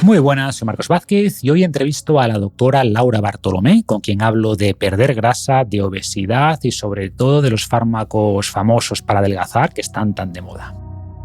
Muy buenas, soy Marcos Vázquez y hoy entrevisto a la doctora Laura Bartolomé, con quien hablo de perder grasa, de obesidad y sobre todo de los fármacos famosos para adelgazar que están tan de moda.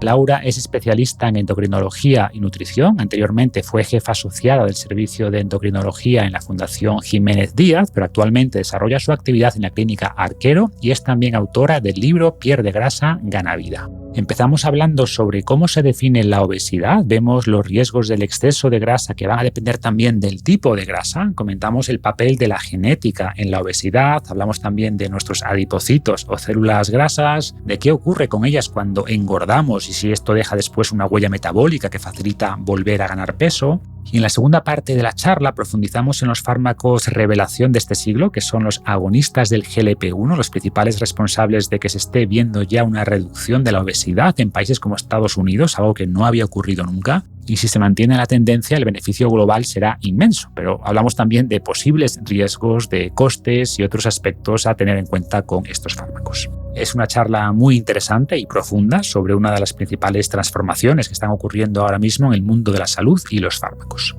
Laura es especialista en endocrinología y nutrición. Anteriormente fue jefa asociada del servicio de endocrinología en la Fundación Jiménez Díaz, pero actualmente desarrolla su actividad en la clínica Arquero y es también autora del libro Pierde grasa, gana vida. Empezamos hablando sobre cómo se define la obesidad, vemos los riesgos del exceso de grasa que van a depender también del tipo de grasa, comentamos el papel de la genética en la obesidad, hablamos también de nuestros adipocitos o células grasas, de qué ocurre con ellas cuando engordamos y si esto deja después una huella metabólica que facilita volver a ganar peso. Y en la segunda parte de la charla profundizamos en los fármacos revelación de este siglo, que son los agonistas del GLP-1, los principales responsables de que se esté viendo ya una reducción de la obesidad en países como Estados Unidos, algo que no había ocurrido nunca. Y si se mantiene la tendencia, el beneficio global será inmenso. Pero hablamos también de posibles riesgos, de costes y otros aspectos a tener en cuenta con estos fármacos. Es una charla muy interesante y profunda sobre una de las principales transformaciones que están ocurriendo ahora mismo en el mundo de la salud y los fármacos.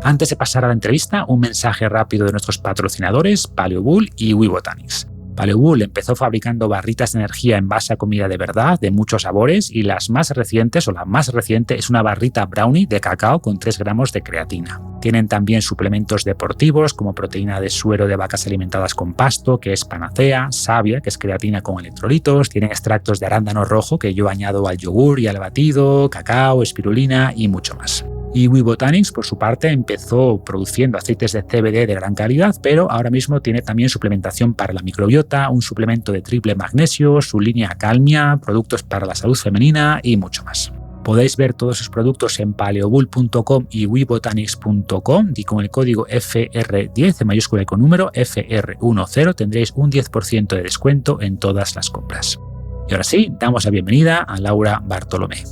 Antes de pasar a la entrevista, un mensaje rápido de nuestros patrocinadores Paleobull y WeBotanics. Paleobull empezó fabricando barritas de energía en base a comida de verdad, de muchos sabores, y las más recientes, o la más reciente, es una barrita brownie de cacao con 3 gramos de creatina. Tienen también suplementos deportivos como proteína de suero de vacas alimentadas con pasto, que es panacea, savia, que es creatina con electrolitos, tienen extractos de arándano rojo que yo añado al yogur y al batido, cacao, espirulina y mucho más. Y WeBotanics, por su parte, empezó produciendo aceites de CBD de gran calidad, pero ahora mismo tiene también suplementación para la microbiota, un suplemento de triple magnesio, su línea Calmia, productos para la salud femenina y mucho más. Podéis ver todos sus productos en paleobull.com y webotanics.com y con el código FR10 en mayúscula y con número FR10 tendréis un 10% de descuento en todas las compras. Y ahora sí, damos la bienvenida a Laura Bartolomé.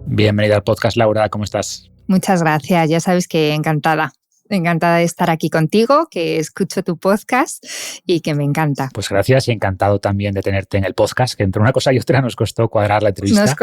Bienvenida al podcast, Laura, ¿cómo estás? Muchas gracias, ya sabes que encantada de estar aquí contigo, que escucho tu podcast y que me encanta. Pues gracias y encantado también de tenerte en el podcast, que entre una cosa y otra nos costó cuadrar la entrevista. Nos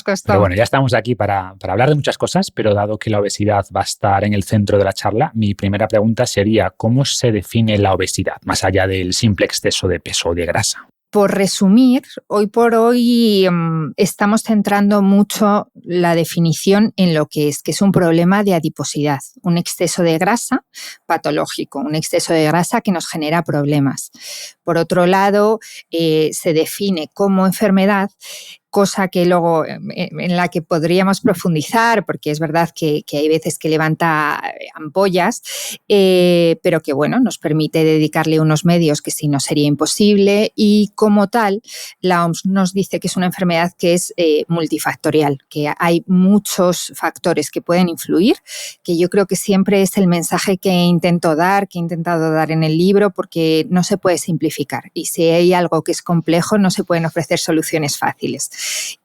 costó. Pero bueno, ya estamos aquí para hablar de muchas cosas, pero dado que la obesidad va a estar en el centro de la charla, mi primera pregunta sería ¿cómo se define la obesidad, más allá del simple exceso de peso o de grasa? Por resumir, hoy por hoy estamos centrando mucho la definición en lo que es un problema de adiposidad, un exceso de grasa patológico, un exceso de grasa que nos genera problemas. Por otro lado, se define como enfermedad, cosa que luego en la que podríamos profundizar, porque es verdad que hay veces que levanta ampollas, pero que bueno, nos permite dedicarle unos medios que si no sería imposible y como tal, la OMS nos dice que es una enfermedad que es multifactorial, que hay muchos factores que pueden influir, que yo creo que siempre es el mensaje que he intentado dar en el libro, porque no se puede simplificar y si hay algo que es complejo no se pueden ofrecer soluciones fáciles.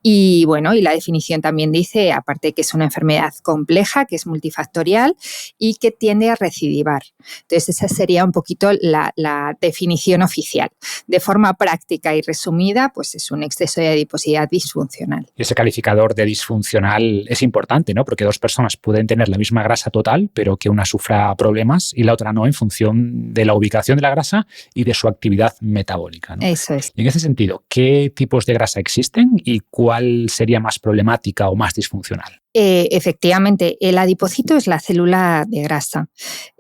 Y bueno, y la definición también dice, aparte que es una enfermedad compleja, que es multifactorial y que tiende a recidivar. Entonces esa sería un poquito la definición oficial. De forma práctica y resumida, pues es un exceso de adiposidad disfuncional. Y ese calificador de disfuncional es importante, ¿no? Porque 2 personas pueden tener la misma grasa total, pero que una sufra problemas y la otra no, en función de la ubicación de la grasa y de su actividad metabólica, ¿no? Eso es. Y en ese sentido, ¿qué tipos de grasa existen y cuál sería más problemática o más disfuncional? Efectivamente, el adipocito es la célula de grasa.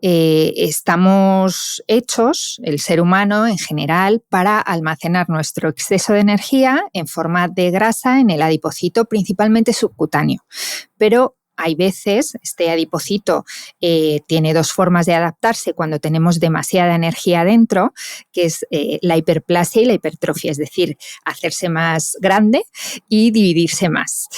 Estamos hechos, el ser humano en general, para almacenar nuestro exceso de energía en forma de grasa en el adipocito, principalmente subcutáneo. Pero hay veces, este adipocito tiene 2 formas de adaptarse cuando tenemos demasiada energía dentro, que es la hiperplasia y la hipertrofia, es decir, hacerse más grande y dividirse más.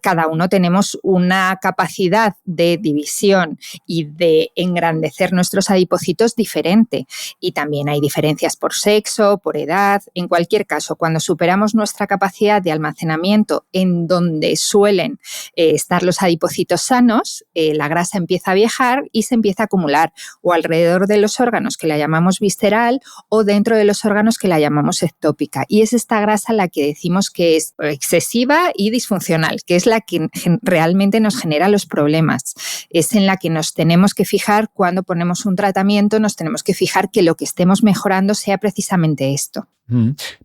Cada uno tenemos una capacidad de división y de engrandecer nuestros adipocitos diferente y también hay diferencias por sexo, por edad. En cualquier caso, cuando superamos nuestra capacidad de almacenamiento en donde suelen estar los adipocitos adipocitos sanos, la grasa empieza a viajar y se empieza a acumular o alrededor de los órganos, que la llamamos visceral, o dentro de los órganos, que la llamamos ectópica. Y es esta grasa la que decimos que es excesiva y disfuncional, que es la que realmente nos genera los problemas. Es en la que nos tenemos que fijar cuando ponemos un tratamiento, nos tenemos que fijar que lo que estemos mejorando sea precisamente esto.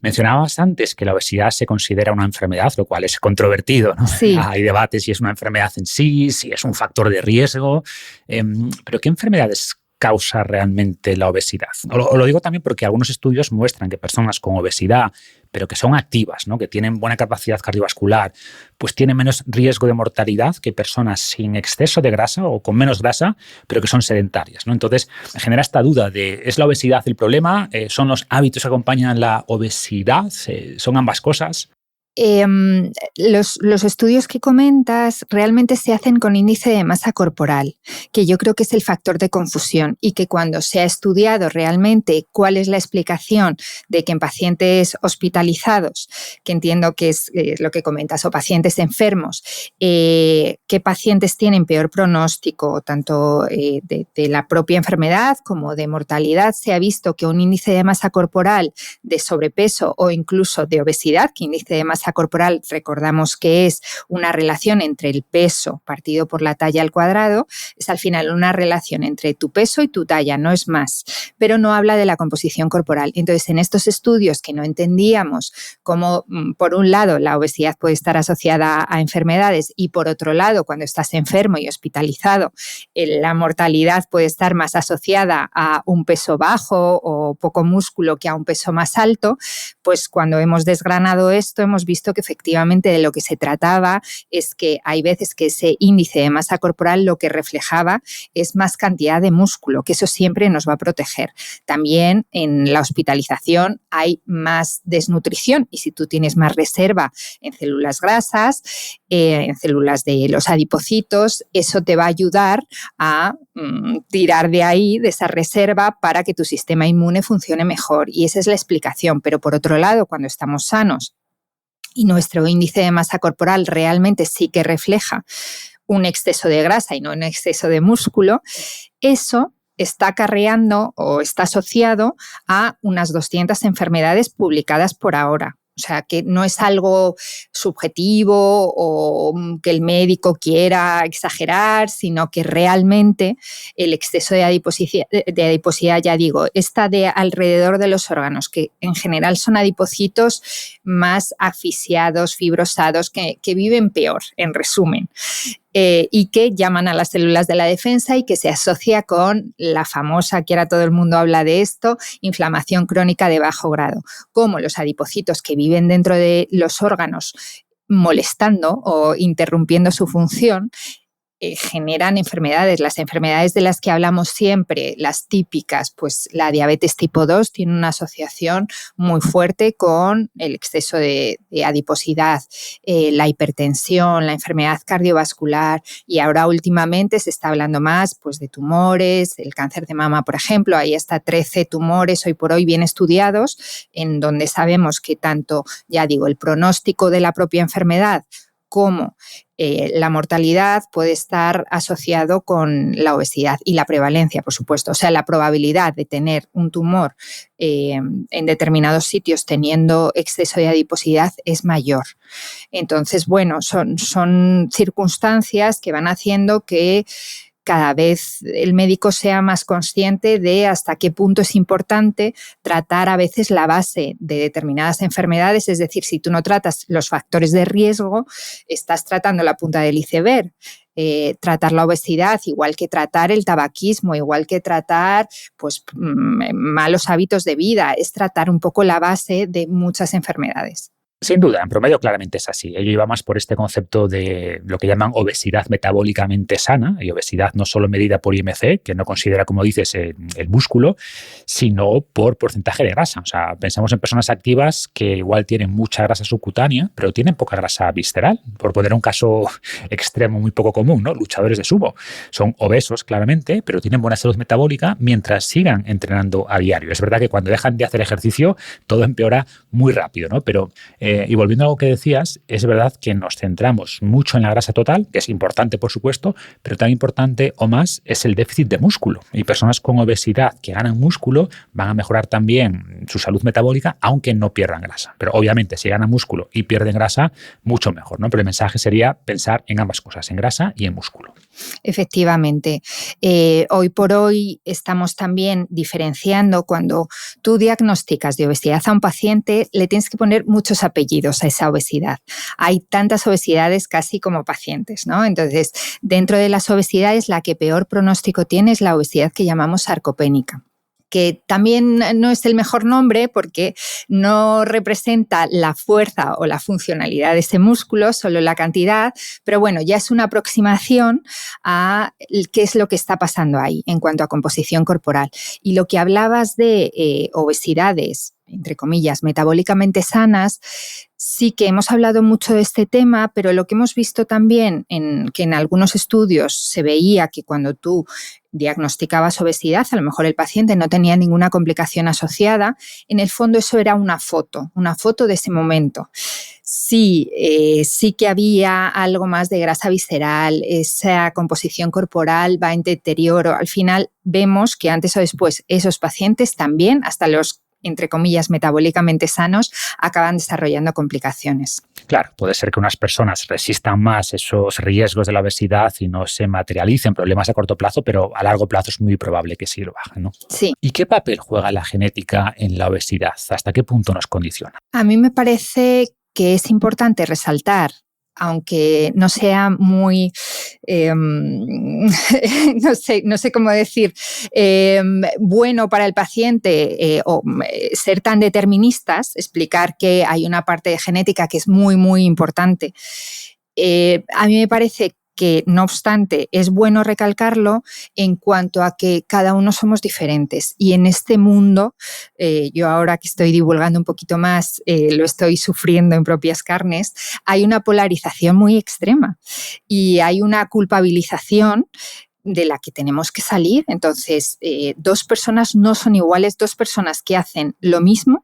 Mencionabas antes que la obesidad se considera una enfermedad, lo cual es controvertido, ¿no? Sí. Hay debates si es una enfermedad en sí, si es un factor de riesgo, pero ¿qué enfermedades causa realmente la obesidad? O lo digo también porque algunos estudios muestran que personas con obesidad, pero que son activas, ¿no?, que tienen buena capacidad cardiovascular, pues tienen menos riesgo de mortalidad que personas sin exceso de grasa o con menos grasa, pero que son sedentarias, ¿no? Entonces, genera esta duda de, ¿es la obesidad el problema? ¿Son los hábitos que acompañan la obesidad? ¿Son ambas cosas? Los estudios que comentas realmente se hacen con índice de masa corporal, que yo creo que es el factor de confusión, y que cuando se ha estudiado realmente cuál es la explicación de que en pacientes hospitalizados, que entiendo que es lo que comentas, o pacientes enfermos, qué pacientes tienen peor pronóstico, tanto de la propia enfermedad como de mortalidad, se ha visto que un índice de masa corporal de sobrepeso o incluso de obesidad, que índice de masa corporal recordamos que es una relación entre el peso partido por la talla al cuadrado, es al final una relación entre tu peso y tu talla, no es más, pero no habla de la composición corporal. Entonces, en estos estudios que no entendíamos cómo, por un lado, la obesidad puede estar asociada a enfermedades y, por otro lado, cuando estás enfermo y hospitalizado, la mortalidad puede estar más asociada a un peso bajo o poco músculo que a un peso más alto, pues cuando hemos desgranado esto hemos visto que efectivamente de lo que se trataba es que hay veces que ese índice de masa corporal lo que reflejaba es más cantidad de músculo, que eso siempre nos va a proteger. También en la hospitalización hay más desnutrición, y si tú tienes más reserva en células grasas, en células de los adipocitos, eso te va a ayudar a tirar de ahí, de esa reserva, para que tu sistema inmune funcione mejor, y esa es la explicación. Pero por otro lado, cuando estamos sanos y nuestro índice de masa corporal realmente sí que refleja un exceso de grasa y no un exceso de músculo, eso está acarreando o está asociado a unas 200 enfermedades publicadas por ahora. O sea, que no es algo subjetivo o que el médico quiera exagerar, sino que realmente el exceso de adiposidad, ya digo, está de alrededor de los órganos, que en general son adipocitos más asfixiados, fibrosados, que viven peor, en resumen. Y que llaman a las células de la defensa y que se asocia con la famosa, que ahora todo el mundo habla de esto, inflamación crónica de bajo grado, como los adipocitos que viven dentro de los órganos molestando o interrumpiendo su función, generan enfermedades. Las enfermedades de las que hablamos siempre, las típicas, pues la diabetes tipo 2 tiene una asociación muy fuerte con el exceso de adiposidad, la hipertensión, la enfermedad cardiovascular, y ahora últimamente se está hablando más pues de tumores, el cáncer de mama, por ejemplo. Hay hasta 13 tumores hoy por hoy bien estudiados, en donde sabemos que tanto, ya digo, el pronóstico de la propia enfermedad como la mortalidad puede estar asociado con la obesidad, y la prevalencia, por supuesto. O sea, la probabilidad de tener un tumor en determinados sitios teniendo exceso de adiposidad es mayor. Entonces, bueno, son circunstancias que van haciendo que cada vez el médico sea más consciente de hasta qué punto es importante tratar a veces la base de determinadas enfermedades. Es decir, si tú no tratas los factores de riesgo, estás tratando la punta del iceberg. Tratar la obesidad, igual que tratar el tabaquismo, igual que tratar pues, malos hábitos de vida, es tratar un poco la base de muchas enfermedades. Sin duda, en promedio claramente es así. Ello iba más por este concepto de lo que llaman obesidad metabólicamente sana, y obesidad no solo medida por IMC, que no considera, como dices, el músculo, sino por porcentaje de grasa. O sea, pensamos en personas activas que igual tienen mucha grasa subcutánea, pero tienen poca grasa visceral. Por poner un caso extremo muy poco común, ¿no? Luchadores de sumo. Son obesos, claramente, pero tienen buena salud metabólica mientras sigan entrenando a diario. Es verdad que cuando dejan de hacer ejercicio, todo empeora muy rápido, ¿no? Pero Y volviendo a lo que decías, es verdad que nos centramos mucho en la grasa total, que es importante, por supuesto, pero tan importante o más es el déficit de músculo. Y personas con obesidad que ganan músculo van a mejorar también su salud metabólica, aunque no pierdan grasa. Pero obviamente, si ganan músculo y pierden grasa, mucho mejor, ¿no? Pero el mensaje sería pensar en ambas cosas, en grasa y en músculo. Efectivamente. Hoy por hoy estamos también diferenciando. Cuando tú diagnosticas de obesidad a un paciente, le tienes que poner muchos apellidos a esa obesidad. Hay tantas obesidades casi como pacientes, ¿no? Entonces, dentro de las obesidades, la que peor pronóstico tiene es la obesidad que llamamos sarcopénica, que también no es el mejor nombre porque no representa la fuerza o la funcionalidad de ese músculo, solo la cantidad, pero bueno, ya es una aproximación a qué es lo que está pasando ahí en cuanto a composición corporal. Y lo que hablabas de obesidades, entre comillas, metabólicamente sanas, sí que hemos hablado mucho de este tema, pero lo que hemos visto también que en algunos estudios se veía que cuando tú diagnosticabas obesidad, a lo mejor el paciente no tenía ninguna complicación asociada, en el fondo eso era una foto de ese momento. Sí, sí que había algo más de grasa visceral, esa composición corporal va en deterioro. Al final vemos que antes o después esos pacientes también, hasta los entre comillas, metabólicamente sanos, acaban desarrollando complicaciones. Claro, puede ser que unas personas resistan más esos riesgos de la obesidad y no se materialicen problemas a corto plazo, pero a largo plazo es muy probable que sí lo hagan, ¿no? Sí. ¿Y qué papel juega la genética en la obesidad? ¿Hasta qué punto nos condiciona? A mí me parece que es importante resaltar, aunque no sea muy, no sé cómo decir, bueno para el paciente o ser tan deterministas, explicar que hay una parte de genética que es muy, muy importante. A mí me parece que, no obstante, es bueno recalcarlo en cuanto a que cada uno somos diferentes y en este mundo, yo ahora que estoy divulgando un poquito más, lo estoy sufriendo en propias carnes, hay una polarización muy extrema y hay una culpabilización de la que tenemos que salir. Entonces, dos personas no son iguales, dos personas que hacen lo mismo,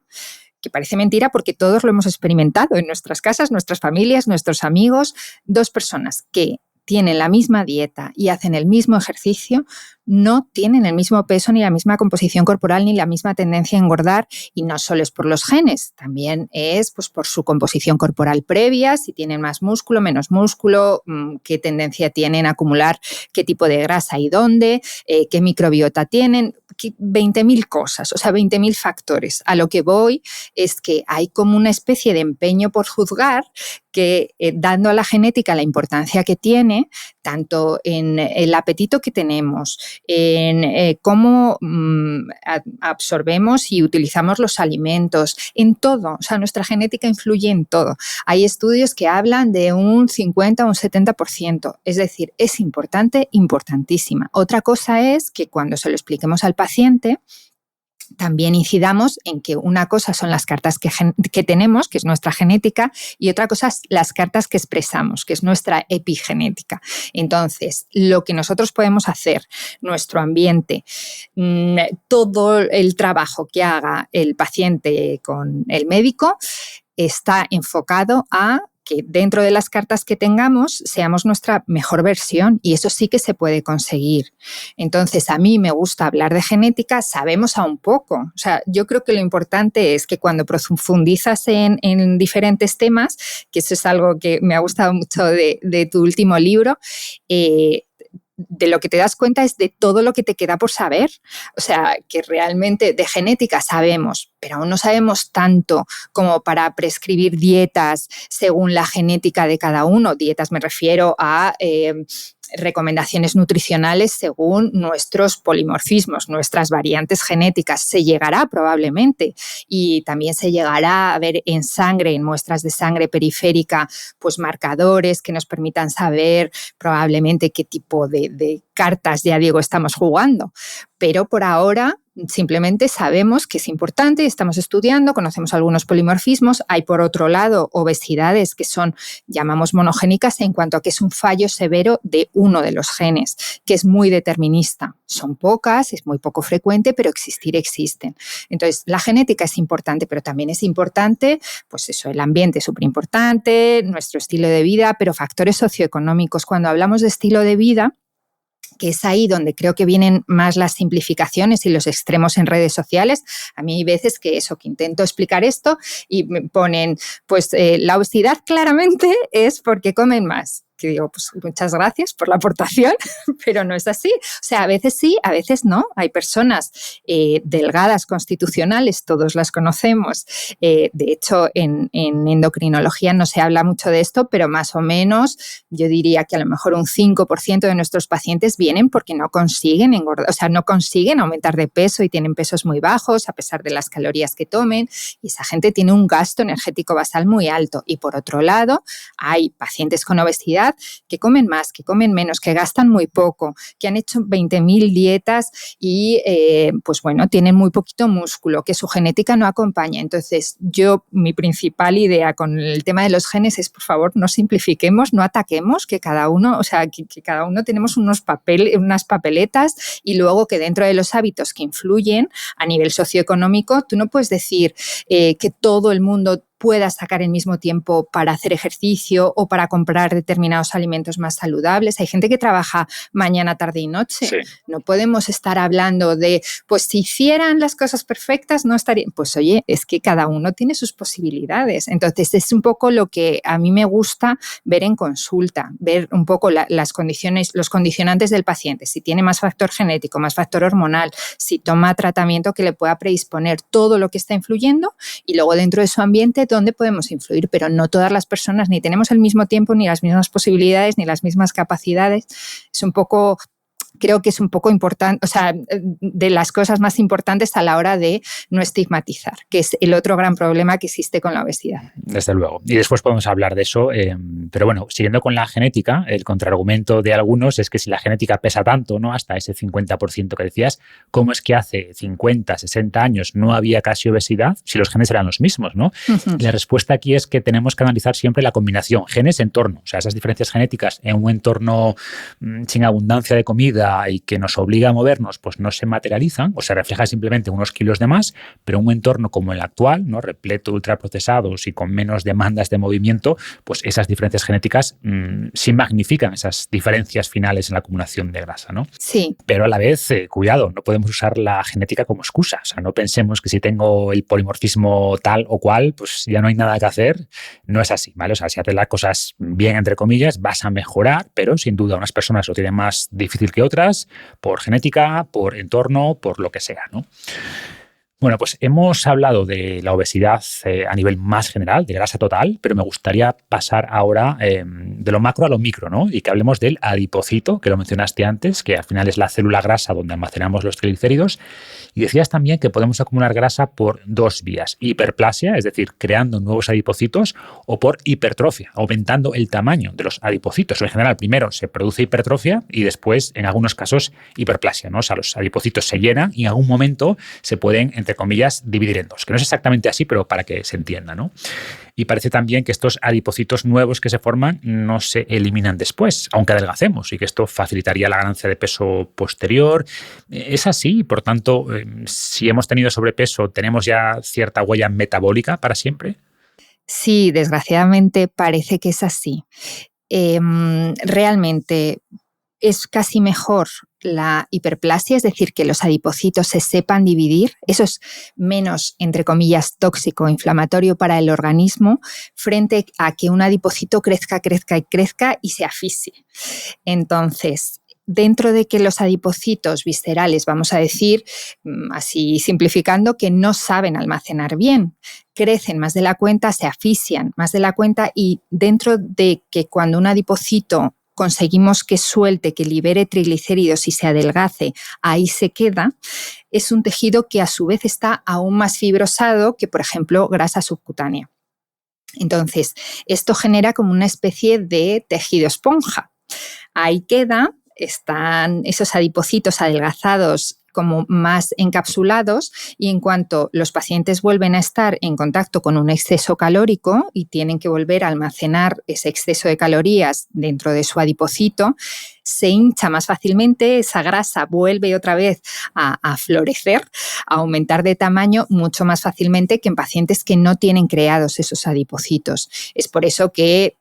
que parece mentira porque todos lo hemos experimentado en nuestras casas, nuestras familias, nuestros amigos, dos personas que tienen la misma dieta y hacen el mismo ejercicio, no tienen el mismo peso ni la misma composición corporal ni la misma tendencia a engordar, y no solo es por los genes, también es pues, por su composición corporal previa, si tienen más músculo, menos músculo, qué tendencia tienen a acumular, qué tipo de grasa y dónde, qué microbiota tienen, 20.000 cosas, o sea, 20.000 factores. A lo que voy es que hay como una especie de empeño por juzgar que, dando a la genética la importancia que tiene, tanto en el apetito que tenemos, en cómo absorbemos y utilizamos los alimentos, en todo, o sea, nuestra genética influye en todo. Hay estudios que hablan de un 50 o un 70%, es decir, es importante, importantísima. Otra cosa es que cuando se lo expliquemos al paciente, también incidamos en que una cosa son las cartas que tenemos, que es nuestra genética, y otra cosa es las cartas que expresamos, que es nuestra epigenética. Entonces, lo que nosotros podemos hacer, nuestro ambiente, todo el trabajo que haga el paciente con el médico, está enfocado a que dentro de las cartas que tengamos seamos nuestra mejor versión, y eso sí que se puede conseguir. Entonces, a mí me gusta hablar de genética, sabemos aún poco. O sea, yo creo que lo importante es que cuando profundizas en diferentes temas, que eso es algo que me ha gustado mucho de tu último libro, de lo que te das cuenta es de todo lo que te queda por saber. O sea, que realmente de genética sabemos, pero aún no sabemos tanto como para prescribir dietas según la genética de cada uno. Dietas me refiero a recomendaciones nutricionales según nuestros polimorfismos, nuestras variantes genéticas. Se llegará probablemente, y también se llegará a ver en sangre, en muestras de sangre periférica, pues marcadores que nos permitan saber probablemente qué tipo de cartas, ya digo, estamos jugando. Pero por ahora Simplemente sabemos que es importante, estamos estudiando, conocemos algunos polimorfismos. Hay, por otro lado, obesidades que son, llamamos monogénicas, en cuanto a que es un fallo severo de uno de los genes, que es muy determinista. Son pocas, es muy poco frecuente, pero existir existen. Entonces, la genética es importante, pero también es importante, pues eso, el ambiente es súper importante, nuestro estilo de vida, pero factores socioeconómicos. Cuando hablamos de estilo de vida, que es ahí donde creo que vienen más las simplificaciones y los extremos en redes sociales. A mí hay veces que intento explicar esto y me ponen, pues la obesidad claramente es porque comen más. Que digo, pues muchas gracias por la aportación, pero no es así. O sea, a veces sí, a veces no. Hay personas delgadas constitucionales, todos las conocemos. De hecho, en endocrinología no se habla mucho de esto, pero más o menos yo diría que a lo mejor un 5% de nuestros pacientes vienen porque no consiguen engordar, o sea, no consiguen aumentar de peso y tienen pesos muy bajos a pesar de las calorías que tomen, y esa gente tiene un gasto energético basal muy alto. Y por otro lado, hay pacientes con obesidad que comen más, que comen menos, que gastan muy poco, que han hecho 20.000 dietas y pues bueno, tienen muy poquito músculo, que su genética no acompaña. Entonces, mi principal idea con el tema de los genes es, por favor, no simplifiquemos, no ataquemos, que cada uno, o sea, que cada uno tenemos unas papeletas, y luego que dentro de los hábitos que influyen a nivel socioeconómico, tú no puedes decir que todo el mundo pueda sacar el mismo tiempo para hacer ejercicio o para comprar determinados alimentos más saludables. Hay gente que trabaja mañana, tarde y noche. Sí. No podemos estar hablando de, pues si hicieran las cosas perfectas no estarían. Pues oye, es que cada uno tiene sus posibilidades. Entonces es un poco lo que a mí me gusta ver en consulta, ver un poco las condiciones, los condicionantes del paciente, si tiene más factor genético, más factor hormonal, si toma tratamiento que le pueda predisponer, todo lo que está influyendo, y luego dentro de su ambiente dónde podemos influir, pero no todas las personas ni tenemos el mismo tiempo, ni las mismas posibilidades, ni las mismas capacidades. Es un poco, creo que es un poco importante, o sea, de las cosas más importantes a la hora de no estigmatizar, que es el otro gran problema que existe con la obesidad. Desde luego. Y después podemos hablar de eso, pero bueno, siguiendo con la genética, el contraargumento de algunos es que si la genética pesa tanto, ¿no? Hasta ese 50% que decías, ¿cómo es que hace 50, 60 años no había casi obesidad si los genes eran los mismos, ¿no? Uh-huh. La respuesta aquí es que tenemos que analizar siempre la combinación genes-entorno, o sea, esas diferencias genéticas en un entorno sin abundancia de comida y que nos obliga a movernos, pues no se materializan o se refleja simplemente unos kilos de más, pero un entorno como el actual, ¿no? Repleto de ultraprocesados y con menos demandas de movimiento, pues esas diferencias genéticas sí magnifican esas diferencias finales en la acumulación de grasa, ¿no? Sí. Pero a la vez, cuidado, no podemos usar la genética como excusa. O sea, no pensemos que si tengo el polimorfismo tal o cual, pues ya no hay nada que hacer. No es así, ¿vale? O sea, si haces las cosas bien, entre comillas, vas a mejorar, pero sin duda unas personas lo tienen más difícil que otras, por genética, por entorno, por lo que sea, ¿no? Bueno, pues hemos hablado de la obesidad a nivel más general, de grasa total, pero me gustaría pasar ahora de lo macro a lo micro, ¿no? Y que hablemos del adipocito, que lo mencionaste antes, que al final es la célula grasa donde almacenamos los triglicéridos. Y decías también que podemos acumular grasa por dos vías: hiperplasia, es decir, creando nuevos adipocitos, o por hipertrofia, aumentando el tamaño de los adipocitos. En general, primero se produce hipertrofia y después, en algunos casos, hiperplasia, ¿no? O sea, los adipocitos se llenan y en algún momento se pueden, entre comillas, dividir en dos, que no es exactamente así, pero para que se entienda, ¿no? Y parece también que estos adipocitos nuevos que se forman no se eliminan después, aunque adelgacemos, y que esto facilitaría la ganancia de peso posterior. Es así, por tanto, si hemos tenido sobrepeso, ¿tenemos ya cierta huella metabólica para siempre? Sí, desgraciadamente parece que es así. Realmente es casi mejor la hiperplasia, es decir, que los adipocitos se sepan dividir. Eso es menos, entre comillas, tóxico, inflamatorio para el organismo, frente a que un adipocito crezca y se asfixie. Entonces, dentro de que los adipocitos viscerales, vamos a decir, así simplificando, que no saben almacenar bien, crecen más de la cuenta, se asfixian más de la cuenta, y dentro de que cuando un adipocito conseguimos que suelte, que libere triglicéridos y se adelgace, ahí se queda, es un tejido que a su vez está aún más fibrosado que, por ejemplo, grasa subcutánea. Entonces, esto genera como una especie de tejido esponja. Ahí queda, están esos adipocitos adelgazados como más encapsulados, y en cuanto los pacientes vuelven a estar en contacto con un exceso calórico y tienen que volver a almacenar ese exceso de calorías dentro de su adipocito, se hincha más fácilmente, esa grasa vuelve otra vez a florecer, a aumentar de tamaño mucho más fácilmente que en pacientes que no tienen creados esos adipocitos. Es por eso que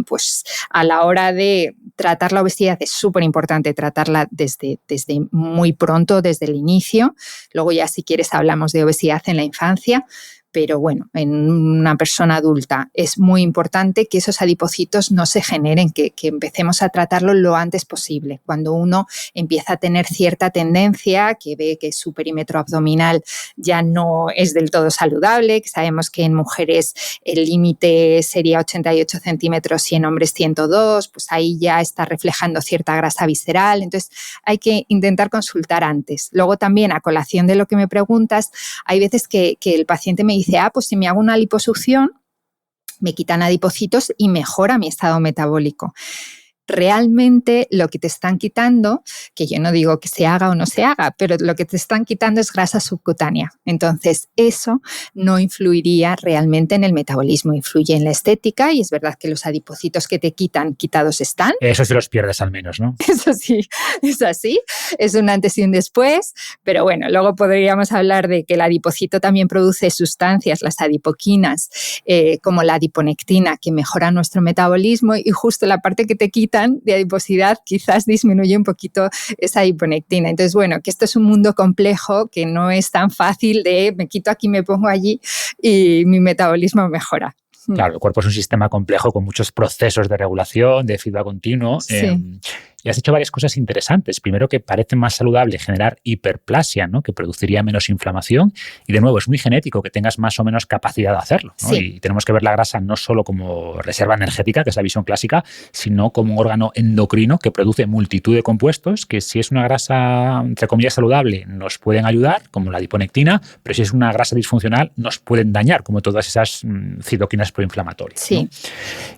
pues, a la hora de tratar la obesidad es súper importante tratarla desde muy pronto, desde el inicio. Luego ya si quieres hablamos de obesidad en la infancia, pero bueno, en una persona adulta es muy importante que esos adipocitos no se generen, que empecemos a tratarlo lo antes posible. Cuando uno empieza a tener cierta tendencia, que ve que su perímetro abdominal ya no es del todo saludable, que sabemos que en mujeres el límite sería 88 centímetros y en hombres 102, pues ahí ya está reflejando cierta grasa visceral. Entonces hay que intentar consultar antes. Luego también, a colación de lo que me preguntas, hay veces que el paciente me dice, pues si me hago una liposucción, me quitan adipocitos y mejora mi estado metabólico. Realmente lo que te están quitando, que yo no digo que se haga o no se haga, pero lo que te están quitando es grasa subcutánea. Entonces, eso no influiría realmente en el metabolismo, influye en la estética, y es verdad que los adipocitos que te quitan, quitados están. Eso sí los pierdes al menos, ¿no? Eso sí, es así, es un antes y un después, pero bueno, luego podríamos hablar de que el adipocito también produce sustancias, las adipoquinas, como la adiponectina, que mejora nuestro metabolismo, y justo la parte que te quitan de adiposidad quizás disminuye un poquito esa adiponectina. Entonces, bueno, que esto es un mundo complejo, que no es tan fácil de me quito aquí, me pongo allí y mi metabolismo mejora. Claro, el cuerpo es un sistema complejo con muchos procesos de regulación, de feedback continuo. Sí. Y has dicho varias cosas interesantes. Primero, que parece más saludable generar hiperplasia, ¿no? Que produciría menos inflamación. Y de nuevo, es muy genético que tengas más o menos capacidad de hacerlo, ¿no? Sí. Y tenemos que ver la grasa no solo como reserva energética, que es la visión clásica, sino como un órgano endocrino que produce multitud de compuestos que, si es una grasa, entre comillas, saludable, nos pueden ayudar, como la adiponectina, pero si es una grasa disfuncional, nos pueden dañar, como todas esas citoquinas proinflamatorias, Sí. ¿no?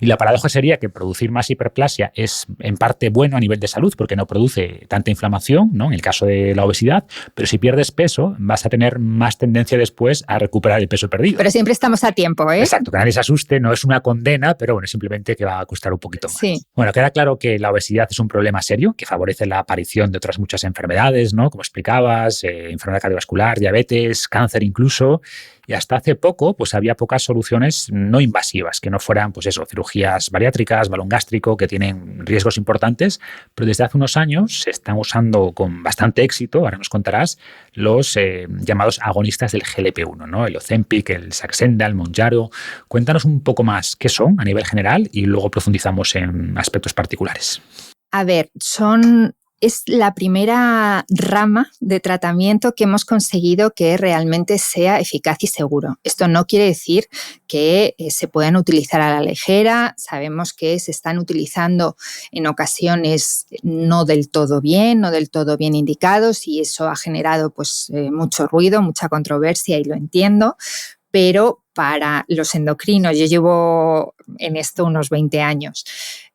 Y la paradoja sería que producir más hiperplasia es en parte bueno a nivel de salud, porque no produce tanta inflamación, ¿no? En el caso de la obesidad, pero si pierdes peso vas a tener más tendencia después a recuperar el peso perdido. Pero siempre estamos a tiempo, ¿eh? Exacto, que nadie se asuste, no es una condena, pero bueno, simplemente que va a costar un poquito más. Sí. Bueno, queda claro que la obesidad es un problema serio que favorece la aparición de otras muchas enfermedades, ¿no? Como explicabas, enfermedad cardiovascular, diabetes, cáncer incluso. Y hasta hace poco, pues había pocas soluciones no invasivas, que no fueran, pues eso, cirugías bariátricas, balón gástrico, que tienen riesgos importantes, pero desde hace unos años se están usando con bastante éxito, ahora nos contarás, los llamados agonistas del GLP-1, ¿no? El Ozempic, el Saxenda, el Mounjaro. Cuéntanos un poco más qué son a nivel general y luego profundizamos en aspectos particulares. A ver, es la primera rama de tratamiento que hemos conseguido que realmente sea eficaz y seguro. Esto no quiere decir que se puedan utilizar a la ligera. Sabemos que se están utilizando en ocasiones no del todo bien indicados, y eso ha generado pues, mucho ruido, mucha controversia, y lo entiendo. Pero para los endocrinos, yo llevo en esto unos 20 años,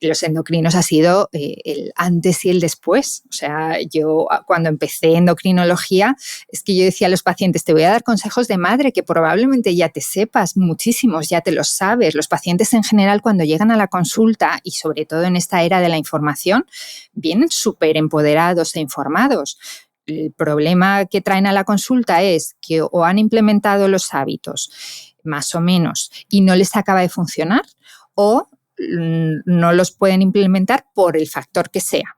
los endocrinos ha sido el antes y el después. O sea, yo cuando empecé endocrinología, es que yo decía a los pacientes, te voy a dar consejos de madre que probablemente ya te sepas, muchísimos, ya te los sabes. Los pacientes en general, cuando llegan a la consulta, y sobre todo en esta era de la información, vienen súper empoderados e informados. El problema que traen a la consulta es que o han implementado los hábitos más o menos y no les acaba de funcionar, o no los pueden implementar por el factor que sea.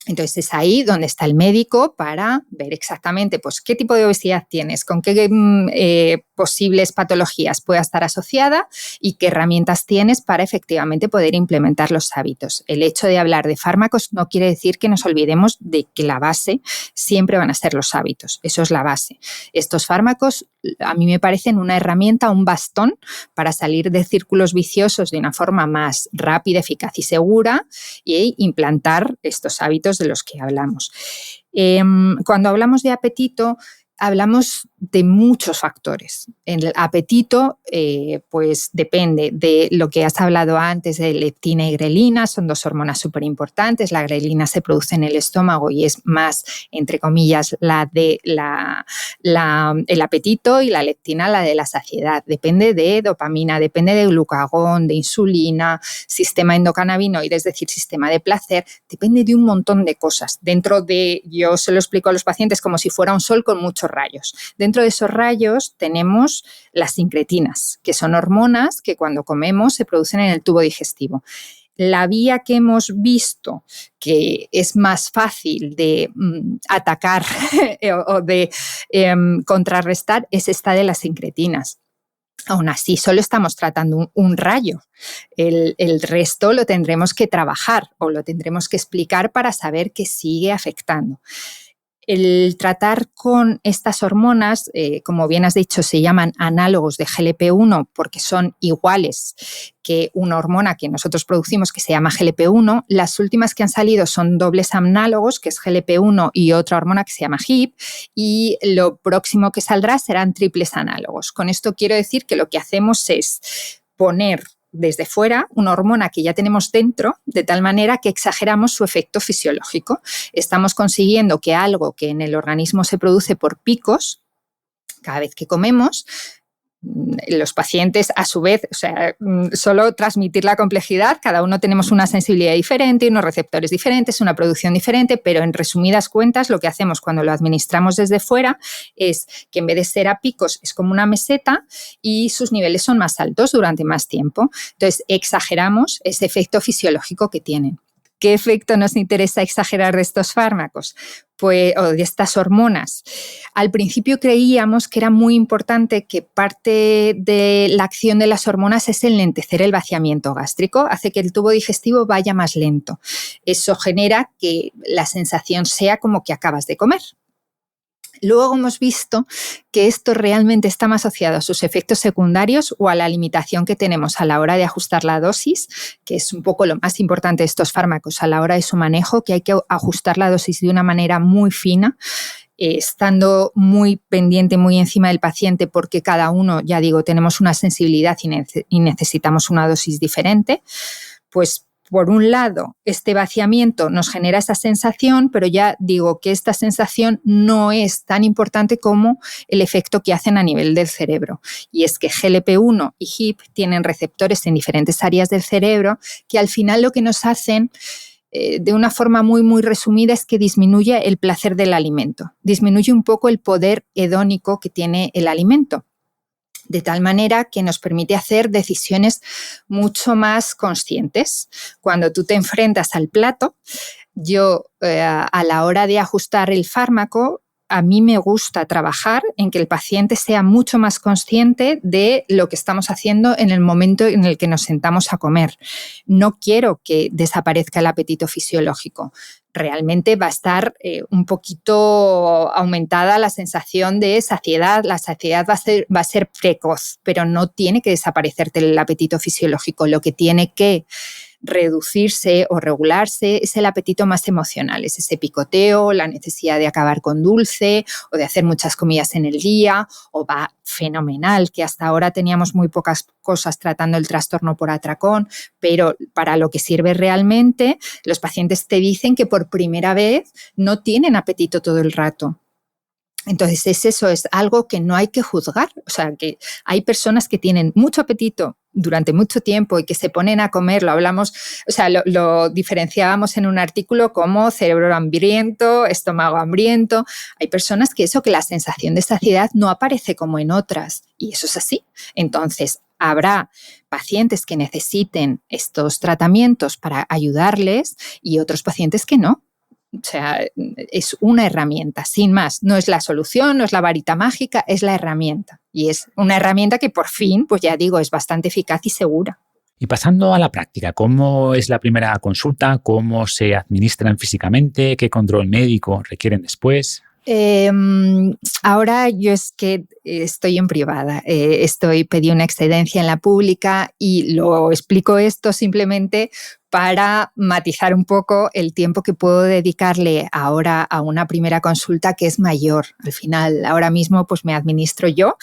Entonces es ahí donde está el médico para ver exactamente pues, qué tipo de obesidad tienes, con qué posibles patologías pueda estar asociada y qué herramientas tienes para efectivamente poder implementar los hábitos. El hecho de hablar de fármacos no quiere decir que nos olvidemos de que la base siempre van a ser los hábitos. Eso es la base. Estos fármacos a mí me parecen una herramienta, un bastón para salir de círculos viciosos de una forma más rápida, eficaz y segura, y implantar estos hábitos de los que hablamos. Cuando hablamos de apetito, hablamos de muchos factores. El apetito, pues depende de lo que has hablado antes de leptina y grelina, son dos hormonas súper importantes. La grelina se produce en el estómago y es más, entre comillas, el apetito, y la leptina la de la saciedad. Depende de dopamina, depende de glucagón, de insulina, sistema endocannabinoide, es decir, sistema de placer, depende de un montón de cosas. Yo se lo explico a los pacientes como si fuera un sol con muchos rayos. Dentro de esos rayos tenemos las incretinas, que son hormonas que cuando comemos se producen en el tubo digestivo. La vía que hemos visto que es más fácil de atacar o de contrarrestar es esta de las incretinas. Aún así, solo estamos tratando un rayo. El resto lo tendremos que trabajar o lo tendremos que explicar para saber que sigue afectando. El tratar con estas hormonas, como bien has dicho, se llaman análogos de GLP-1 porque son iguales que una hormona que nosotros producimos que se llama GLP-1. Las últimas que han salido son dobles análogos, que es GLP-1 y otra hormona que se llama GIP, y lo próximo que saldrá serán triples análogos. Con esto quiero decir que lo que hacemos es poner desde fuera una hormona que ya tenemos dentro, de tal manera que exageramos su efecto fisiológico. Estamos consiguiendo que algo que en el organismo se produce por picos, cada vez que comemos, los pacientes, a su vez, solo transmitir la complejidad, cada uno tenemos una sensibilidad diferente, unos receptores diferentes, una producción diferente, pero en resumidas cuentas lo que hacemos cuando lo administramos desde fuera es que en vez de ser a picos es como una meseta y sus niveles son más altos durante más tiempo. Entonces exageramos ese efecto fisiológico que tienen. ¿Qué efecto nos interesa exagerar de estos fármacos? O de estas hormonas. Al principio creíamos que era muy importante que parte de la acción de las hormonas es enlentecer el vaciamiento gástrico, hace que el tubo digestivo vaya más lento. Eso genera que la sensación sea como que acabas de comer. Luego hemos visto que esto realmente está más asociado a sus efectos secundarios o a la limitación que tenemos a la hora de ajustar la dosis, que es un poco lo más importante de estos fármacos a la hora de su manejo, que hay que ajustar la dosis de una manera muy fina, estando muy pendiente, muy encima del paciente, porque cada uno, ya digo, tenemos una sensibilidad y necesitamos una dosis diferente. Pues por un lado, este vaciamiento nos genera esa sensación, pero ya digo que esta sensación no es tan importante como el efecto que hacen a nivel del cerebro. Y es que GLP-1 y GIP tienen receptores en diferentes áreas del cerebro que al final lo que nos hacen, de una forma muy, muy resumida, es que disminuye el placer del alimento, disminuye un poco el poder hedónico que tiene el alimento, de tal manera que nos permite hacer decisiones mucho más conscientes. Cuando tú te enfrentas al plato, yo a la hora de ajustar el fármaco, a mí me gusta trabajar en que el paciente sea mucho más consciente de lo que estamos haciendo en el momento en el que nos sentamos a comer. No quiero que desaparezca el apetito fisiológico. Realmente va a estar un poquito aumentada la sensación de saciedad. La saciedad va a ser precoz, pero no tiene que desaparecerte el apetito fisiológico. Lo que tiene que reducirse o regularse es el apetito más emocional, es ese picoteo, la necesidad de acabar con dulce o de hacer muchas comidas en el día, o va fenomenal, que hasta ahora teníamos muy pocas cosas tratando el trastorno por atracón, pero para lo que sirve realmente, los pacientes te dicen que por primera vez no tienen apetito todo el rato. Entonces es algo que no hay que juzgar, o sea, que hay personas que tienen mucho apetito durante mucho tiempo y que se ponen a comer, lo hablamos, o sea, lo diferenciábamos en un artículo como cerebro hambriento, estómago hambriento. Hay personas que la sensación de saciedad no aparece como en otras, y eso es así. Entonces, habrá pacientes que necesiten estos tratamientos para ayudarles y otros pacientes que no. O sea, es una herramienta, sin más. No es la solución, no es la varita mágica, es la herramienta. Y es una herramienta que por fin, pues ya digo, es bastante eficaz y segura. Y pasando a la práctica, ¿cómo es la primera consulta? ¿Cómo se administran físicamente? ¿Qué control médico requieren después? Ahora yo es que estoy en privada, pedí una excedencia en la pública y lo explico esto simplemente para matizar un poco el tiempo que puedo dedicarle ahora a una primera consulta que es mayor. Al final, ahora mismo pues me administro yo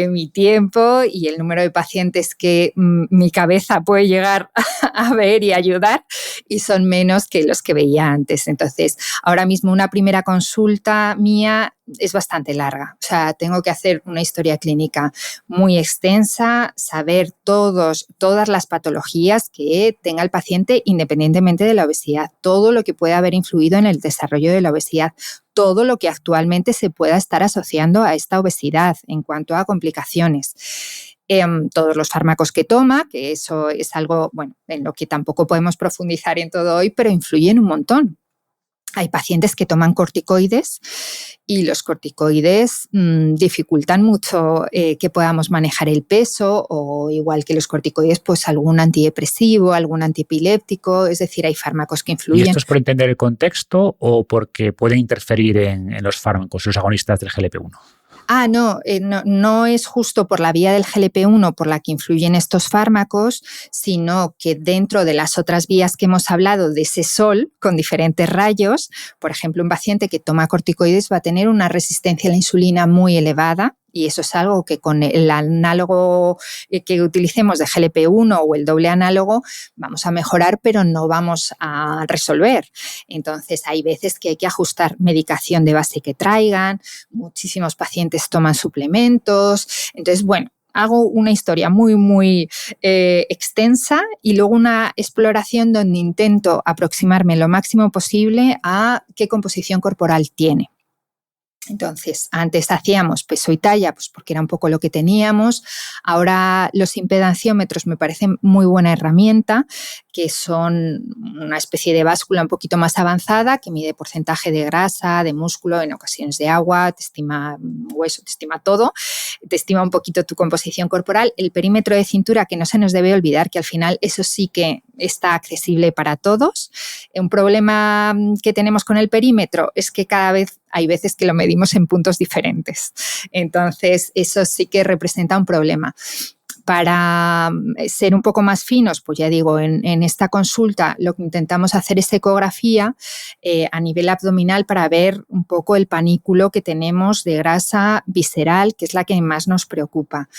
mi tiempo y el número de pacientes que mi cabeza puede llegar a ver y ayudar, y son menos que los que veía antes. Entonces, ahora mismo una primera consulta mía es bastante larga. O sea, tengo que hacer una historia clínica muy extensa, saber todas las patologías que tenga el paciente independientemente de la obesidad, todo lo que pueda haber influido en el desarrollo de la obesidad, todo lo que actualmente se pueda estar asociando a esta obesidad en cuanto a complicaciones. Todos los fármacos que toma, que eso es algo, bueno, en lo que tampoco podemos profundizar en todo hoy, pero influyen un montón. Hay pacientes que toman corticoides y los corticoides dificultan mucho que podamos manejar el peso, o igual que los corticoides, pues algún antidepresivo, algún antiepiléptico, es decir, hay fármacos que influyen. ¿Y esto es por entender el contexto o porque pueden interferir en los fármacos, los agonistas del GLP-1? No es justo por la vía del GLP-1 por la que influyen estos fármacos, sino que dentro de las otras vías que hemos hablado de ese sol con diferentes rayos, por ejemplo, un paciente que toma corticoides va a tener una resistencia a la insulina muy elevada, y eso es algo que con el análogo que utilicemos de GLP-1 o el doble análogo vamos a mejorar, pero no vamos a resolver. Entonces, hay veces que hay que ajustar medicación de base que traigan, muchísimos pacientes toman suplementos. Entonces, bueno, hago una historia muy extensa y luego una exploración donde intento aproximarme lo máximo posible a qué composición corporal tiene. Entonces, antes hacíamos peso y talla, pues porque era un poco lo que teníamos. Ahora los impedanciómetros me parecen muy buena herramienta, que son una especie de báscula un poquito más avanzada que mide porcentaje de grasa, de músculo, en ocasiones de agua, te estima hueso, te estima todo, te estima un poquito tu composición corporal. El perímetro de cintura, que no se nos debe olvidar que al final eso sí que está accesible para todos. Un problema que tenemos con el perímetro es que cada vez hay veces que lo medimos en puntos diferentes. Entonces, eso sí que representa un problema. Para ser un poco más finos, pues ya digo, en esta consulta lo que intentamos hacer es ecografía a nivel abdominal para ver un poco el panículo que tenemos de grasa visceral, que es la que más nos preocupa.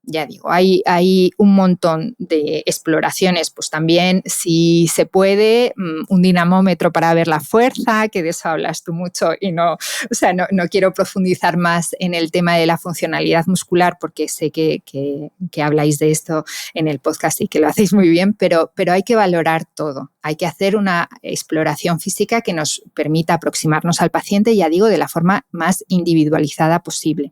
Ya digo, hay un montón de exploraciones, pues también si se puede, un dinamómetro para ver la fuerza, que de eso hablas tú mucho y no quiero profundizar más en el tema de la funcionalidad muscular porque sé que habláis de esto en el podcast y que lo hacéis muy bien, pero hay que valorar todo. Hay que hacer una exploración física que nos permita aproximarnos al paciente, ya digo, de la forma más individualizada posible.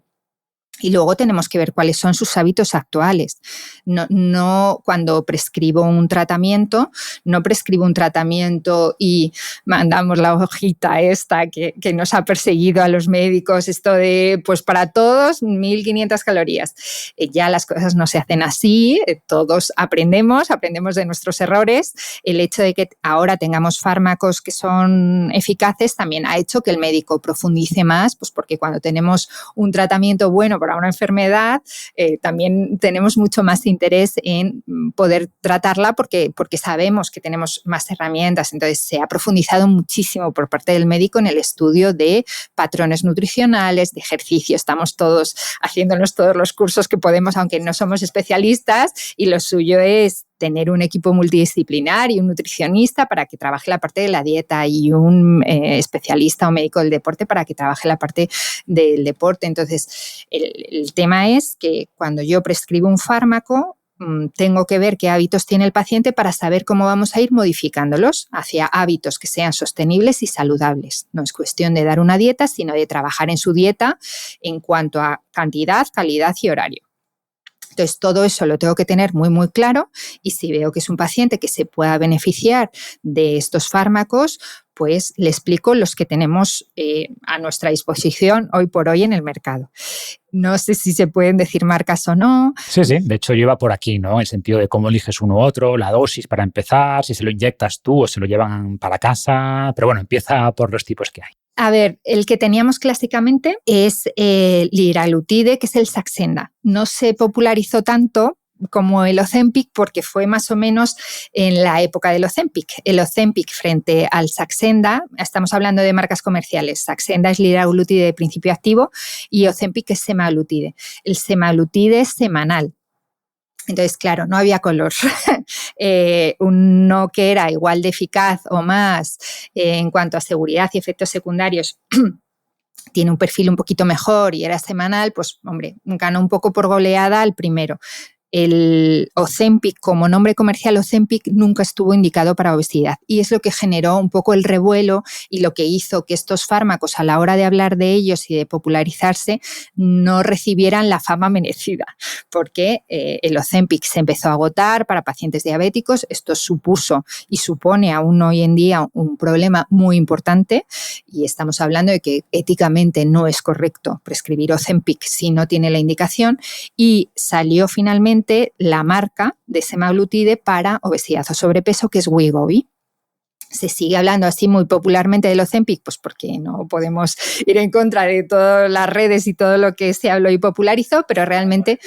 Y luego tenemos que ver cuáles son sus hábitos actuales. No cuando prescribo un tratamiento, no prescribo un tratamiento y mandamos la hojita esta que nos ha perseguido a los médicos, esto de, pues para todos, 1.500 calorías. Ya las cosas no se hacen así, todos aprendemos de nuestros errores. El hecho de que ahora tengamos fármacos que son eficaces también ha hecho que el médico profundice más, pues porque cuando tenemos un tratamiento bueno para una enfermedad, también tenemos mucho más interés en poder tratarla porque sabemos que tenemos más herramientas. Entonces, se ha profundizado muchísimo por parte del médico en el estudio de patrones nutricionales, de ejercicio. Estamos todos haciéndonos todos los cursos que podemos, aunque no somos especialistas, y lo suyo es tener un equipo multidisciplinar y un nutricionista para que trabaje la parte de la dieta y un especialista o médico del deporte para que trabaje la parte del deporte. Entonces, el tema es que cuando yo prescribo un fármaco, tengo que ver qué hábitos tiene el paciente para saber cómo vamos a ir modificándolos hacia hábitos que sean sostenibles y saludables. No es cuestión de dar una dieta, sino de trabajar en su dieta en cuanto a cantidad, calidad y horario. Entonces, todo eso lo tengo que tener muy claro, y si veo que es un paciente que se pueda beneficiar de estos fármacos, pues le explico los que tenemos a nuestra disposición hoy por hoy en el mercado. No sé si se pueden decir marcas o no. Sí, de hecho yo iba por aquí, ¿no? En el sentido de cómo eliges uno u otro, la dosis para empezar, si se lo inyectas tú o se lo llevan para casa, pero bueno, empieza por los tipos que hay. A ver, el que teníamos clásicamente es el liraglutide, que es el Saxenda. No se popularizó tanto como el Ozempic porque fue más o menos en la época del Ozempic. El Ozempic frente al Saxenda, estamos hablando de marcas comerciales, Saxenda es liraglutide de principio activo y Ozempic es semaglutide. El semaglutide es semanal. Entonces, claro, no había color. Uno que era igual de eficaz o más en cuanto a seguridad y efectos secundarios tiene un perfil un poquito mejor y era semanal, pues hombre, ganó un poco por goleada al primero. El Ozempic, como nombre comercial Ozempic, nunca estuvo indicado para obesidad y es lo que generó un poco el revuelo y lo que hizo que estos fármacos, a la hora de hablar de ellos y de popularizarse, no recibieran la fama merecida, porque el Ozempic se empezó a agotar para pacientes diabéticos. Esto supuso y supone aún hoy en día un problema muy importante y estamos hablando de que éticamente no es correcto prescribir Ozempic si no tiene la indicación, y salió finalmente la marca de semaglutide para obesidad o sobrepeso, que es Wegovy. Se sigue hablando así muy popularmente del Ozempic, pues porque no podemos ir en contra de todas las redes y todo lo que se habló y popularizó, pero realmente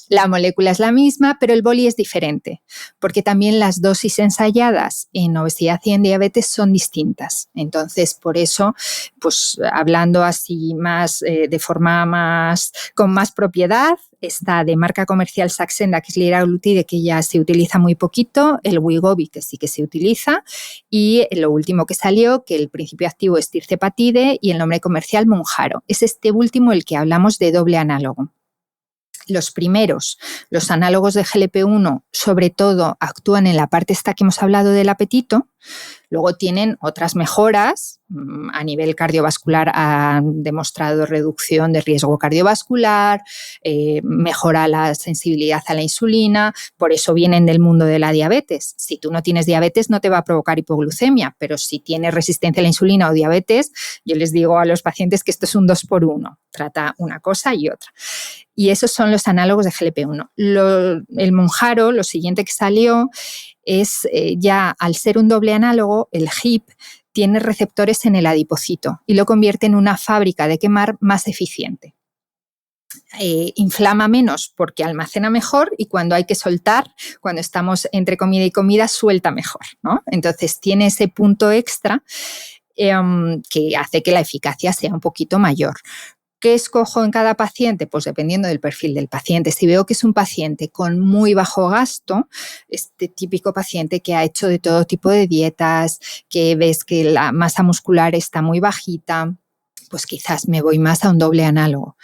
la molécula es la misma, pero el boli es diferente, porque también las dosis ensayadas en obesidad y en diabetes son distintas. Entonces, por eso, pues hablando así más de forma más con más propiedad, está de marca comercial Saxenda, que es liraglutide, que ya se utiliza muy poquito, el Wegovy, que sí que se utiliza, y lo último que salió, que el principio activo es tirzepatide y el nombre comercial Mounjaro. Es este último el que hablamos de doble análogo. Los primeros, los análogos de GLP-1, sobre todo actúan en la parte esta que hemos hablado del apetito. Luego tienen otras mejoras a nivel cardiovascular, han demostrado reducción de riesgo cardiovascular, mejora la sensibilidad a la insulina, por eso vienen del mundo de la diabetes. Si tú no tienes diabetes no te va a provocar hipoglucemia, pero si tienes resistencia a la insulina o diabetes, yo les digo a los pacientes que esto es un 2x1, trata una cosa y otra. Y esos son los análogos de GLP-1. El Mounjaro, lo siguiente que salió, es ya al ser un doble análogo, el GIP tiene receptores en el adipocito y lo convierte en una fábrica de quemar más eficiente. Inflama menos porque almacena mejor y cuando hay que soltar, cuando estamos entre comida y comida, suelta mejor, ¿no? Entonces tiene ese punto extra que hace que la eficacia sea un poquito mayor. ¿Qué escojo en cada paciente? Pues dependiendo del perfil del paciente. Si veo que es un paciente con muy bajo gasto, este típico paciente que ha hecho de todo tipo de dietas, que ves que la masa muscular está muy bajita, pues quizás me voy más a un doble análogo.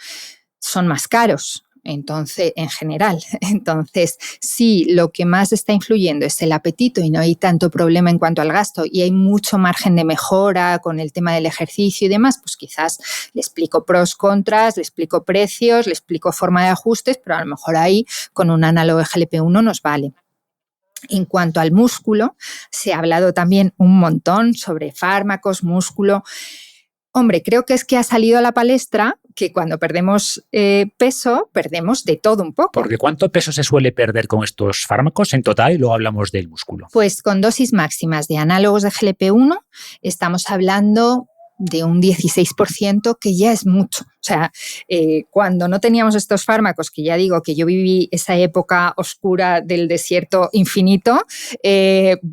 Son más caros, entonces, en general. Entonces, si lo que más está influyendo es el apetito y no hay tanto problema en cuanto al gasto y hay mucho margen de mejora con el tema del ejercicio y demás, pues quizás le explico pros, contras, le explico precios, le explico forma de ajustes, pero a lo mejor ahí con un análogo de GLP-1 nos vale. En cuanto al músculo, se ha hablado también un montón sobre fármacos, músculo. Hombre, creo que es que ha salido a la palestra que cuando perdemos peso, perdemos de todo un poco. Porque ¿cuánto peso se suele perder con estos fármacos en total? Y luego hablamos del músculo. Pues con dosis máximas de análogos de GLP-1 estamos hablando de un 16%, que ya es mucho. O sea, cuando no teníamos estos fármacos, que ya digo que yo viví esa época oscura del desierto infinito,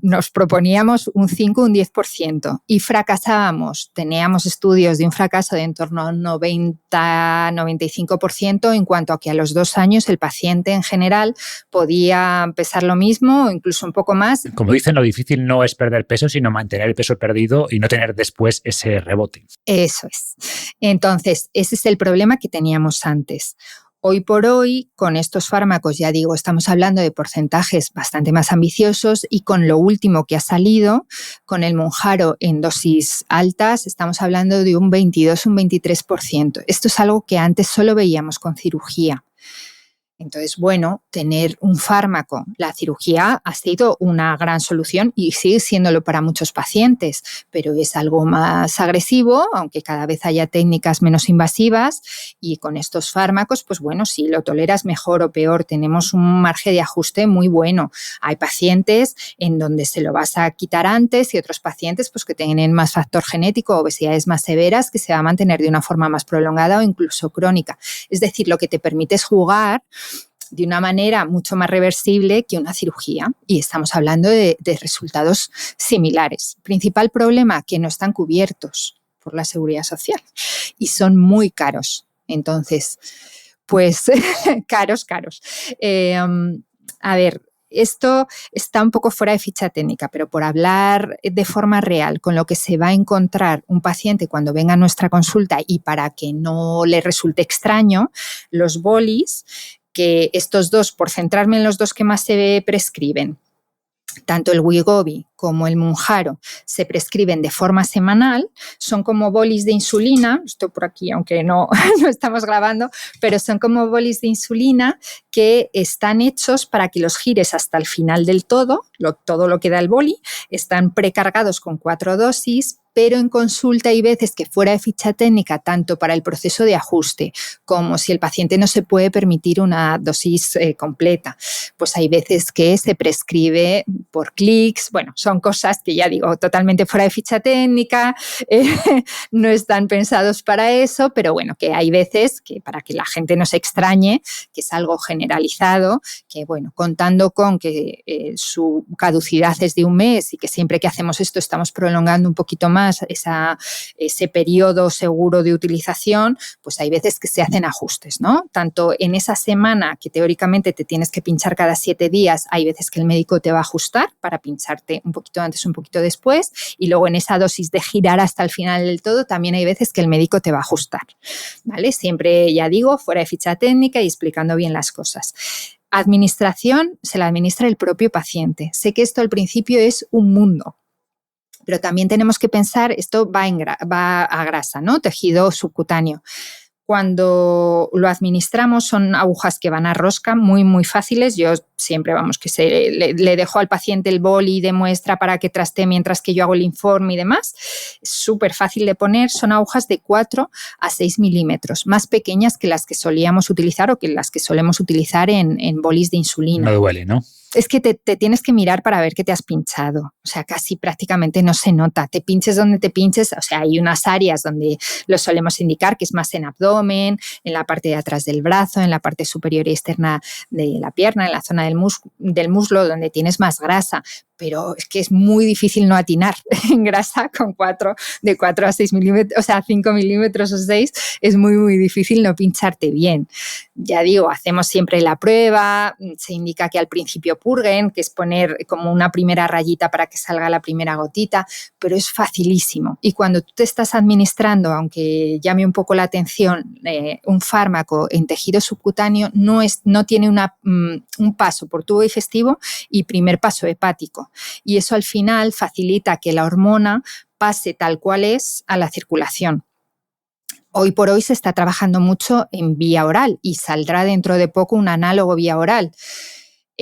nos proponíamos un 5, un 10% y fracasábamos. Teníamos estudios de un fracaso de en torno a un 90-95% en cuanto a que a los 2 años el paciente en general podía pesar lo mismo o incluso un poco más. Como dicen, lo difícil no es perder peso, sino mantener el peso perdido y no tener después ese rebote. Eso es. Entonces, ese es el problema que teníamos antes. Hoy por hoy, con estos fármacos, ya digo, estamos hablando de porcentajes bastante más ambiciosos y con lo último que ha salido, con el Mounjaro en dosis altas, estamos hablando de un 22, un 23%. Esto es algo que antes solo veíamos con cirugía. Entonces, bueno, tener un fármaco, la cirugía ha sido una gran solución y sigue siéndolo para muchos pacientes, pero es algo más agresivo, aunque cada vez haya técnicas menos invasivas y con estos fármacos, pues bueno, si lo toleras mejor o peor, tenemos un margen de ajuste muy bueno. Hay pacientes en donde se lo vas a quitar antes y otros pacientes pues que tienen más factor genético, obesidades más severas, que se va a mantener de una forma más prolongada o incluso crónica. Es decir, lo que te permite es jugar de una manera mucho más reversible que una cirugía. Y estamos hablando de resultados similares. Principal problema, que no están cubiertos por la Seguridad Social y son muy caros. Entonces, pues caros. A ver, esto está un poco fuera de ficha técnica, pero por hablar de forma real con lo que se va a encontrar un paciente cuando venga a nuestra consulta y para que no le resulte extraño, los bolis, que estos dos, por centrarme en los dos que más se prescriben, tanto el Wegovy como el Mounjaro se prescriben de forma semanal, son como bolis de insulina, esto por aquí aunque no estamos grabando, pero son como bolis de insulina que están hechos para que los gires hasta el final del todo lo que da el boli, están precargados con 4 dosis, pero en consulta hay veces que fuera de ficha técnica, tanto para el proceso de ajuste como si el paciente no se puede permitir una dosis completa, pues hay veces que se prescribe por clics. Bueno, son cosas que ya digo, totalmente fuera de ficha técnica, no están pensados para eso, pero bueno, que hay veces que para que la gente no se extrañe, que es algo generalizado, que bueno, contando con que su caducidad es de 1 mes y que siempre que hacemos esto estamos prolongando un poquito más ese periodo seguro de utilización, pues hay veces que se hacen ajustes, ¿no? Tanto en esa semana que teóricamente te tienes que pinchar cada 7 días, hay veces que el médico te va a ajustar para pincharte un poquito antes, un poquito después, y luego en esa dosis de girar hasta el final del todo, también hay veces que el médico te va a ajustar, ¿vale? Siempre, ya digo, fuera de ficha técnica y explicando bien las cosas. Administración se la administra el propio paciente. Sé que esto al principio es un mundo, pero también tenemos que pensar, esto va a grasa, ¿no? Tejido subcutáneo. Cuando lo administramos son agujas que van a rosca, muy, muy fáciles. Yo siempre, le dejo al paciente el boli de muestra para que trastee mientras que yo hago el informe y demás. Es súper fácil de poner. Son agujas de 4 a 6 milímetros, más pequeñas que las que solíamos utilizar o que las que solemos utilizar en bolis de insulina. No duele, ¿no? Es que te tienes que mirar para ver que te has pinchado. O sea, casi prácticamente no se nota. Te pinches donde te pinches. O sea, hay unas áreas donde lo solemos indicar, que es más en abdomen, en la parte de atrás del brazo, en la parte superior y externa de la pierna, en la zona del muslo, donde tienes más grasa. Pero es que es muy difícil no atinar en grasa con de 4 a 6 milímetros, o sea, 5 milímetros o 6, es muy, muy difícil no pincharte bien. Ya digo, hacemos siempre la prueba, se indica que al principio purguen, que es poner como una primera rayita para que salga la primera gotita, pero es facilísimo. Y cuando tú te estás administrando, aunque llame un poco la atención, un fármaco en tejido subcutáneo, no tiene un paso por tubo digestivo y primer paso hepático. Y eso al final facilita que la hormona pase tal cual es a la circulación. Hoy por hoy se está trabajando mucho en vía oral y saldrá dentro de poco un análogo vía oral.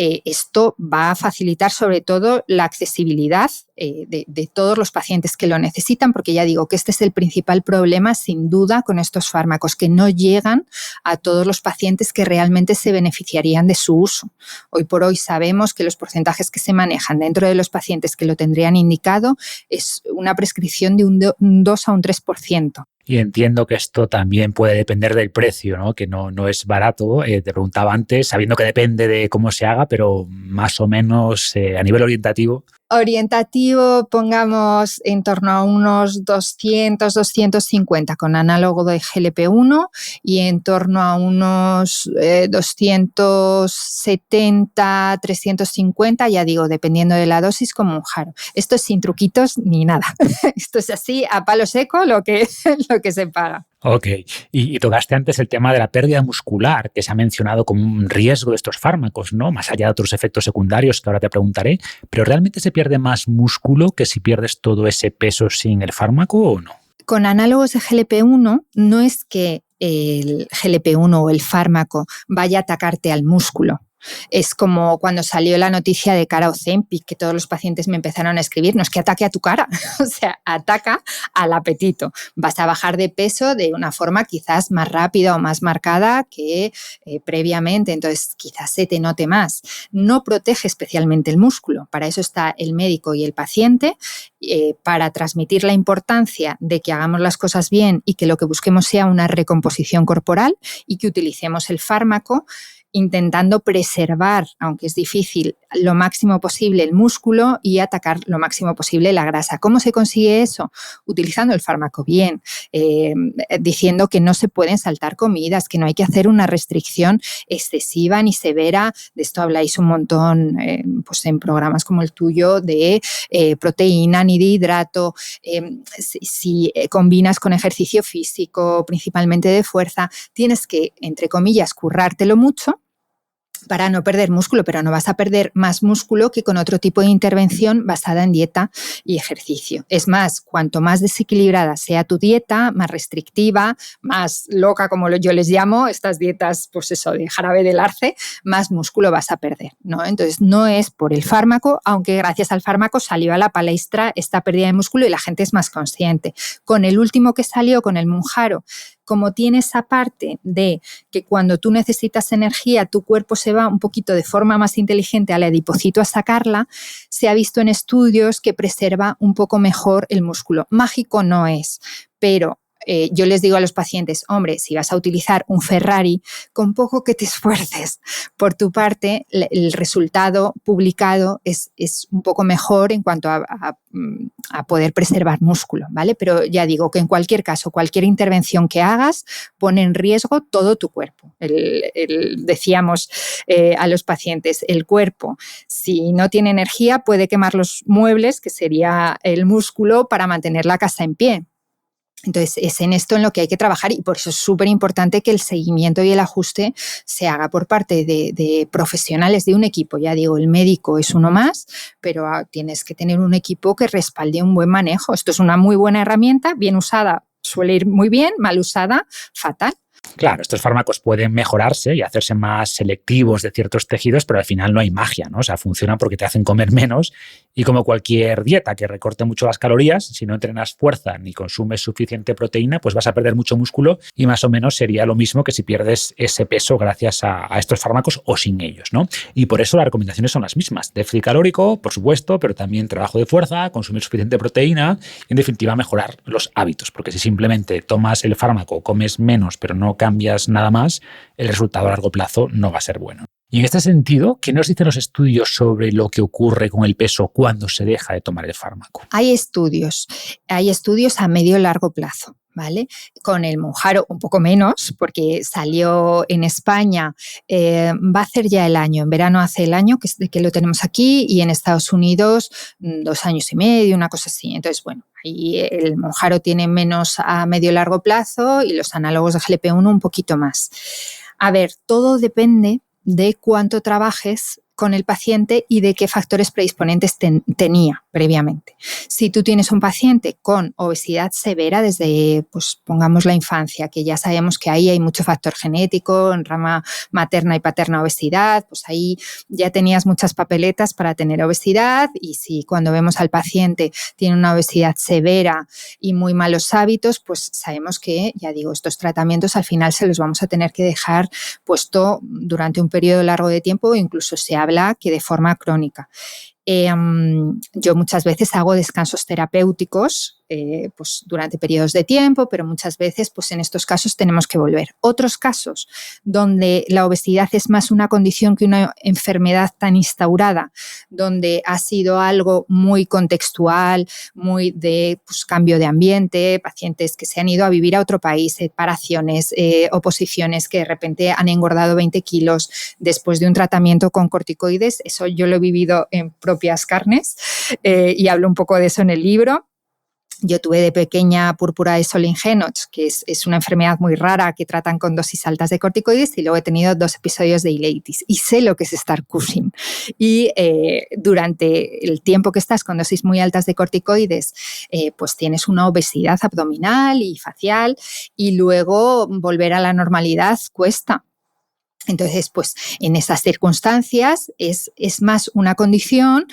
Esto va a facilitar sobre todo la accesibilidad de todos los pacientes que lo necesitan, porque ya digo que este es el principal problema sin duda con estos fármacos, que no llegan a todos los pacientes que realmente se beneficiarían de su uso. Hoy por hoy sabemos que los porcentajes que se manejan dentro de los pacientes que lo tendrían indicado es una prescripción de un 2 a un 3%. Y entiendo que esto también puede depender del precio, ¿no? Que no es barato. Te preguntaba antes, sabiendo que depende de cómo se haga, pero más o menos a nivel orientativo. Orientativo, pongamos en torno a unos 200, 250 con análogo de GLP-1 y en torno a unos 270, 350, ya digo, dependiendo de la dosis, como un jaro. Esto es sin truquitos ni nada. Esto es así, a palo seco, lo que se paga. Ok, y tocaste antes el tema de la pérdida muscular, que se ha mencionado como un riesgo de estos fármacos, ¿no? Más allá de otros efectos secundarios que ahora te preguntaré, pero ¿realmente se pierde más músculo que si pierdes todo ese peso sin el fármaco o no? Con análogos de GLP-1 no es que el GLP-1 o el fármaco vaya a atacarte al músculo. Es como cuando salió la noticia de cara Ozempic, que todos los pacientes me empezaron a escribir, no es que ataque a tu cara, o sea, ataca al apetito. Vas a bajar de peso de una forma quizás más rápida o más marcada que previamente, entonces quizás se te note más. No protege especialmente el músculo, para eso está el médico y el paciente, para transmitir la importancia de que hagamos las cosas bien y que lo que busquemos sea una recomposición corporal y que utilicemos el fármaco intentando preservar, aunque es difícil, lo máximo posible el músculo y atacar lo máximo posible la grasa. ¿Cómo se consigue eso? Utilizando el fármaco bien, diciendo que no se pueden saltar comidas, que no hay que hacer una restricción excesiva ni severa. De esto habláis un montón pues en programas como el tuyo, de proteína ni de hidrato. Si combinas con ejercicio físico, principalmente de fuerza, tienes que, entre comillas, currártelo mucho para no perder músculo, pero no vas a perder más músculo que con otro tipo de intervención basada en dieta y ejercicio. Es más, cuanto más desequilibrada sea tu dieta, más restrictiva, más loca, como yo les llamo, estas dietas, pues eso, de jarabe del arce, más músculo vas a perder, ¿no? Entonces, no es por el fármaco, aunque gracias al fármaco salió a la palestra esta pérdida de músculo y la gente es más consciente. Con el último que salió, con el Mounjaro, como tiene esa parte de que cuando tú necesitas energía, tu cuerpo se va un poquito de forma más inteligente al adipocito a sacarla, se ha visto en estudios que preserva un poco mejor el músculo. Mágico no es, pero yo les digo a los pacientes, hombre, si vas a utilizar un Ferrari, con poco que te esfuerces por tu parte, el resultado publicado es un poco mejor en cuanto a poder preservar músculo, ¿vale? Pero ya digo que en cualquier caso, cualquier intervención que hagas pone en riesgo todo tu cuerpo. Decíamos a los pacientes, el cuerpo, si no tiene energía, puede quemar los muebles, que sería el músculo, para mantener la casa en pie. Entonces, es en esto en lo que hay que trabajar y por eso es súper importante que el seguimiento y el ajuste se haga por parte de profesionales de un equipo. Ya digo, el médico es uno más, pero tienes que tener un equipo que respalde un buen manejo. Esto es una muy buena herramienta, bien usada suele ir muy bien, mal usada, fatal. Claro, estos fármacos pueden mejorarse y hacerse más selectivos de ciertos tejidos, pero al final no hay magia, ¿no? O sea, funcionan porque te hacen comer menos y como cualquier dieta que recorte mucho las calorías, si no entrenas fuerza ni consumes suficiente proteína, pues vas a perder mucho músculo y más o menos sería lo mismo que si pierdes ese peso gracias a estos fármacos o sin ellos, ¿no? Y por eso las recomendaciones son las mismas. Déficit calórico, por supuesto, pero también trabajo de fuerza, consumir suficiente proteína y en definitiva mejorar los hábitos, porque si simplemente tomas el fármaco, comes menos, pero no cambias nada más, el resultado a largo plazo no va a ser bueno. Y en este sentido, ¿qué nos dicen los estudios sobre lo que ocurre con el peso cuando se deja de tomar el fármaco? Hay estudios a medio y largo plazo, ¿vale? Con el Mounjaro un poco menos, porque salió en España, va a hacer ya el año, en verano hace el año que lo tenemos aquí, y en Estados Unidos 2 años y medio, una cosa así. Entonces, bueno, ahí el Mounjaro tiene menos a medio y largo plazo y los análogos de GLP-1 un poquito más. A ver, todo depende de cuánto trabajes con el paciente y de qué factores predisponentes tenía previamente. Si tú tienes un paciente con obesidad severa desde, pues pongamos la infancia, que ya sabemos que ahí hay mucho factor genético, en rama materna y paterna obesidad, pues ahí ya tenías muchas papeletas para tener obesidad, y si cuando vemos al paciente tiene una obesidad severa y muy malos hábitos, pues sabemos que, ya digo, estos tratamientos al final se los vamos a tener que dejar puesto durante un periodo largo de tiempo, incluso se habla que de forma crónica. Yo muchas veces hago descansos terapéuticos pues durante periodos de tiempo, pero muchas veces pues en estos casos tenemos que volver. Otros casos donde la obesidad es más una condición que una enfermedad tan instaurada, donde ha sido algo muy contextual, muy de pues, cambio de ambiente, pacientes que se han ido a vivir a otro país, separaciones, oposiciones, que de repente han engordado 20 kilos después de un tratamiento con corticoides. Eso yo lo he vivido en propias carnes y hablo un poco de eso en el libro. Yo tuve de pequeña púrpura de Solingen-Henoch, que es una enfermedad muy rara que tratan con dosis altas de corticoides, y luego he tenido 2 episodios de ileitis y sé lo que es estar Cushing. Y durante el tiempo que estás con dosis muy altas de corticoides, pues tienes una obesidad abdominal y facial, y luego volver a la normalidad cuesta. Entonces, pues en esas circunstancias es más una condición,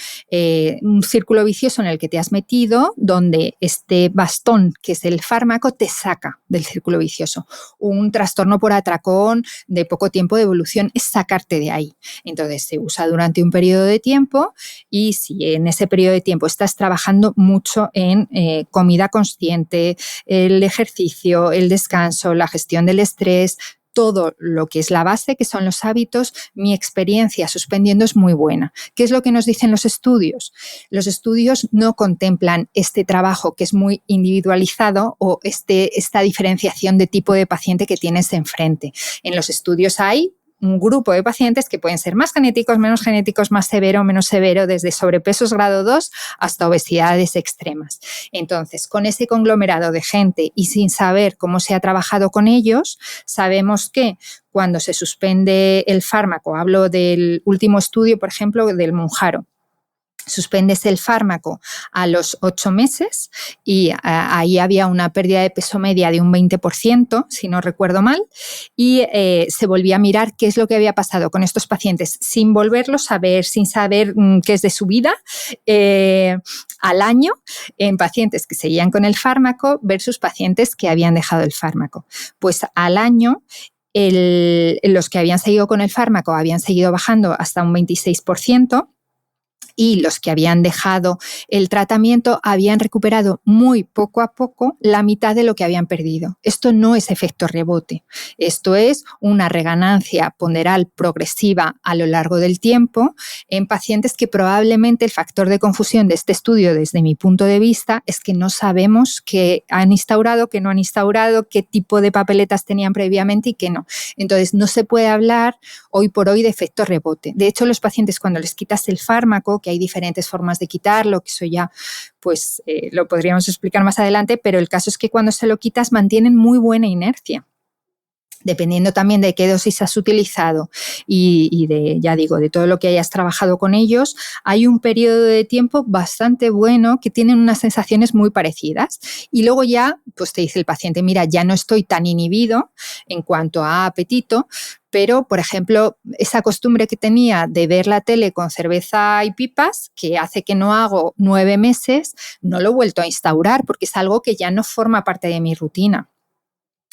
un círculo vicioso en el que te has metido, donde este bastón, que es el fármaco, te saca del círculo vicioso. Un trastorno por atracón de poco tiempo de evolución es sacarte de ahí. Entonces, se usa durante un periodo de tiempo, y si en ese periodo de tiempo estás trabajando mucho en comida consciente, el ejercicio, el descanso, la gestión del estrés, todo lo que es la base, que son los hábitos, mi experiencia suspendiendo es muy buena. ¿Qué es lo que nos dicen los estudios? Los estudios no contemplan este trabajo que es muy individualizado o esta diferenciación de tipo de paciente que tienes enfrente. En los estudios hay un grupo de pacientes que pueden ser más genéticos, menos genéticos, más severo, menos severo, desde sobrepesos grado 2 hasta obesidades extremas. Entonces, con ese conglomerado de gente y sin saber cómo se ha trabajado con ellos, sabemos que cuando se suspende el fármaco, hablo del último estudio, por ejemplo, del Mounjaro, suspendes el fármaco a los 8 meses y ahí había una pérdida de peso media de un 20%, si no recuerdo mal, y se volvía a mirar qué es lo que había pasado con estos pacientes sin volverlos a ver, sin saber qué es de su vida, al año en pacientes que seguían con el fármaco versus pacientes que habían dejado el fármaco. Pues al año los que habían seguido con el fármaco habían seguido bajando hasta un 26%, y los que habían dejado el tratamiento habían recuperado muy poco a poco la mitad de lo que habían perdido. Esto no es efecto rebote, esto es una reganancia ponderal progresiva a lo largo del tiempo en pacientes que probablemente el factor de confusión de este estudio, desde mi punto de vista, es que no sabemos qué han instaurado, qué no han instaurado, qué tipo de papeletas tenían previamente y qué no. Entonces, no se puede hablar hoy por hoy de efecto rebote. De hecho, los pacientes, cuando les quitas el fármaco, que hay diferentes formas de quitarlo, que eso ya pues lo podríamos explicar más adelante, pero el caso es que cuando se lo quitas mantienen muy buena inercia. Dependiendo también de qué dosis has utilizado y de, ya digo, de todo lo que hayas trabajado con ellos, hay un periodo de tiempo bastante bueno que tienen unas sensaciones muy parecidas. Y luego ya, pues te dice el paciente, mira, ya no estoy tan inhibido en cuanto a apetito, pero, por ejemplo, esa costumbre que tenía de ver la tele con cerveza y pipas, que hace que no hago 9 meses, no lo he vuelto a instaurar porque es algo que ya no forma parte de mi rutina.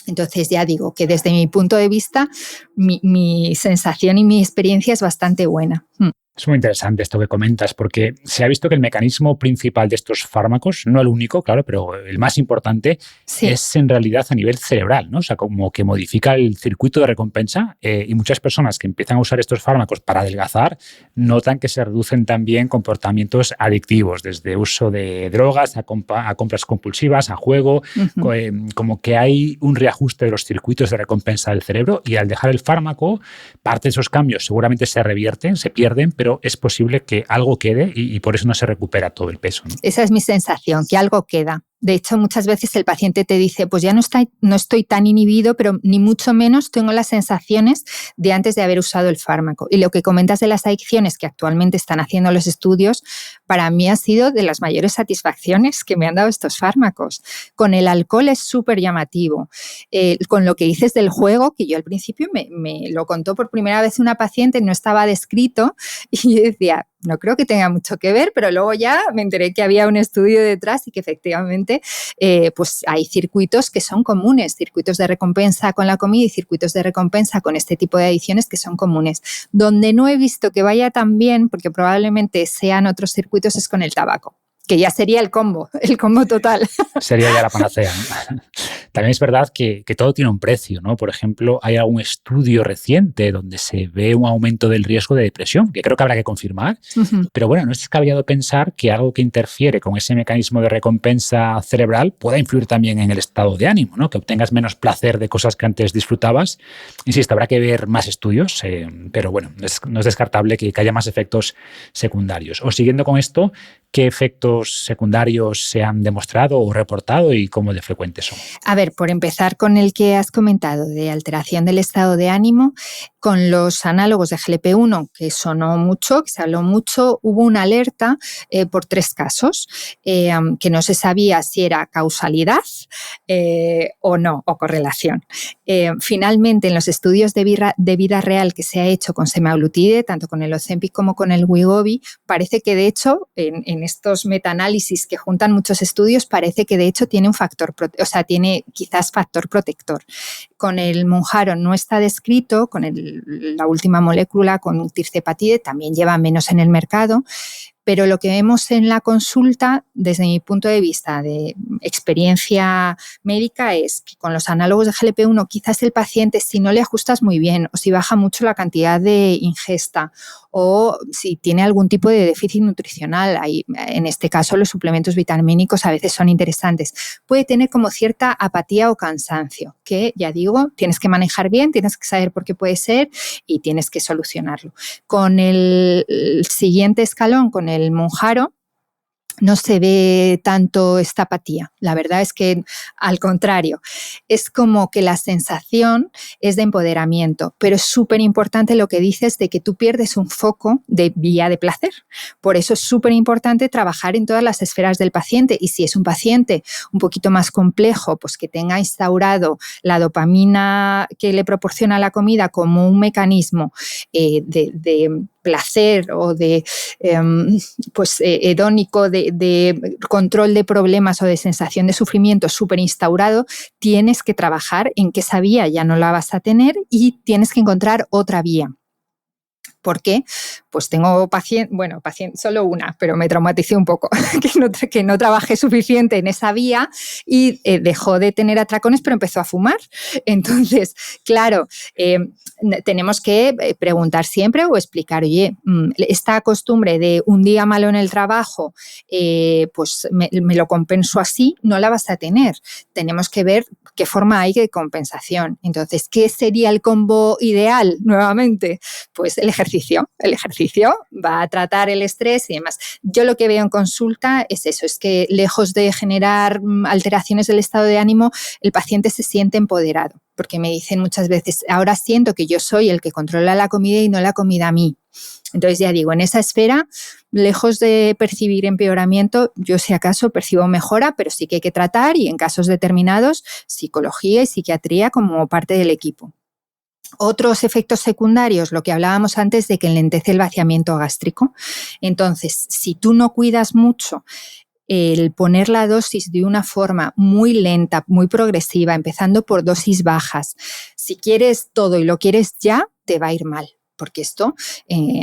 Entonces, ya digo que desde mi punto de vista, mi sensación y mi experiencia es bastante buena. Es muy interesante esto que comentas, porque se ha visto que el mecanismo principal de estos fármacos, no el único, claro, pero el más importante, sí, es en realidad a nivel cerebral, ¿no? O sea, como que modifica el circuito de recompensa y muchas personas que empiezan a usar estos fármacos para adelgazar notan que se reducen también comportamientos adictivos, desde uso de drogas a compras compulsivas, a juego, como que hay un reajuste de los circuitos de recompensa del cerebro y al dejar el fármaco, parte de esos cambios seguramente se revierten, se pierden, pero es posible que algo quede y por eso no se recupera todo el peso, ¿no? Esa es mi sensación, que algo queda. De hecho, muchas veces el paciente te dice, pues ya no estoy tan inhibido, pero ni mucho menos tengo las sensaciones de antes de haber usado el fármaco. Y lo que comentas de las adicciones que actualmente están haciendo los estudios, para mí ha sido de las mayores satisfacciones que me han dado estos fármacos. Con el alcohol es súper llamativo. Con lo que dices del juego, que yo al principio me lo contó por primera vez una paciente, no estaba descrito, y yo decía, no creo que tenga mucho que ver, pero luego ya me enteré que había un estudio detrás y que efectivamente pues hay circuitos que son comunes, circuitos de recompensa con la comida y circuitos de recompensa con este tipo de adicciones que son comunes. Donde no he visto que vaya tan bien, porque probablemente sean otros circuitos, es con el tabaco, que ya sería el combo total. Sería ya la panacea, ¿no? También es verdad que todo tiene un precio, ¿no? Por ejemplo, hay algún estudio reciente donde se ve un aumento del riesgo de depresión, que creo que habrá que confirmar, pero bueno, no es descabellado pensar que algo que interfiere con ese mecanismo de recompensa cerebral pueda influir también en el estado de ánimo, ¿no? Que obtengas menos placer de cosas que antes disfrutabas. Insisto, habrá que ver más estudios, pero bueno, no es descartable que haya más efectos secundarios. O siguiendo con esto, ¿qué efectos secundarios se han demostrado o reportado y cómo de frecuentes son? A ver, por empezar con el que has comentado de alteración del estado de ánimo, con los análogos de GLP-1, que sonó mucho, que se habló mucho, hubo una alerta por 3 casos, que no se sabía si era causalidad o no, o correlación. Finalmente, en los estudios de vida real que se ha hecho con semaglutide, tanto con el Ozempic como con el Wegovy, parece que de hecho, en estos metaanálisis que juntan muchos estudios, parece que de hecho tiene un factor, o sea, tiene quizás factor protector. Con el Mounjaro no está descrito, con la última molécula, con tirzepatide, también lleva menos en el mercado, Pero lo que vemos en la consulta, desde mi punto de vista de experiencia médica, es que con los análogos de GLP-1 quizás el paciente, si no le ajustas muy bien o si baja mucho la cantidad de ingesta o si tiene algún tipo de déficit nutricional, ahí, en este caso los suplementos vitamínicos a veces son interesantes, puede tener como cierta apatía o cansancio, que ya digo, tienes que manejar bien, tienes que saber por qué puede ser y tienes que solucionarlo. Con el siguiente escalón, con el Mounjaro, no se ve tanto esta apatía. La verdad es que, al contrario, es como que la sensación es de empoderamiento, pero es súper importante lo que dices de que tú pierdes un foco de vía de placer. Por eso es súper importante trabajar en todas las esferas del paciente, y si es un paciente un poquito más complejo, pues que tenga instaurado la dopamina que le proporciona la comida como un mecanismo de placer o de hedónico, de control de problemas o de sensación de sufrimiento súper instaurado, tienes que trabajar en que esa vía ya no la vas a tener y tienes que encontrar otra vía. ¿Por qué? Pues tengo paciente, solo una, pero me traumaticé un poco, que no trabajé suficiente en esa vía y dejó de tener atracones, pero empezó a fumar. Entonces, claro, tenemos que preguntar siempre o explicar, oye, esta costumbre de un día malo en el trabajo, pues me lo compenso así, no la vas a tener. Tenemos que ver qué forma hay de compensación. Entonces, ¿qué sería el combo ideal? Nuevamente, pues el ejercicio. El ejercicio va a tratar el estrés y demás. Yo lo que veo en consulta es eso, es que lejos de generar alteraciones del estado de ánimo, el paciente se siente empoderado, porque me dicen muchas veces, ahora siento que yo soy el que controla la comida y no la comida a mí. Entonces, ya digo, en esa esfera, lejos de percibir empeoramiento, yo si acaso percibo mejora, pero sí que hay que tratar, y en casos determinados, psicología y psiquiatría como parte del equipo. Otros efectos secundarios, lo que hablábamos antes de que enlentece el vaciamiento gástrico. Entonces, si tú no cuidas mucho el poner la dosis de una forma muy lenta, muy progresiva, empezando por dosis bajas, si quieres todo y lo quieres ya, te va a ir mal. Porque esto,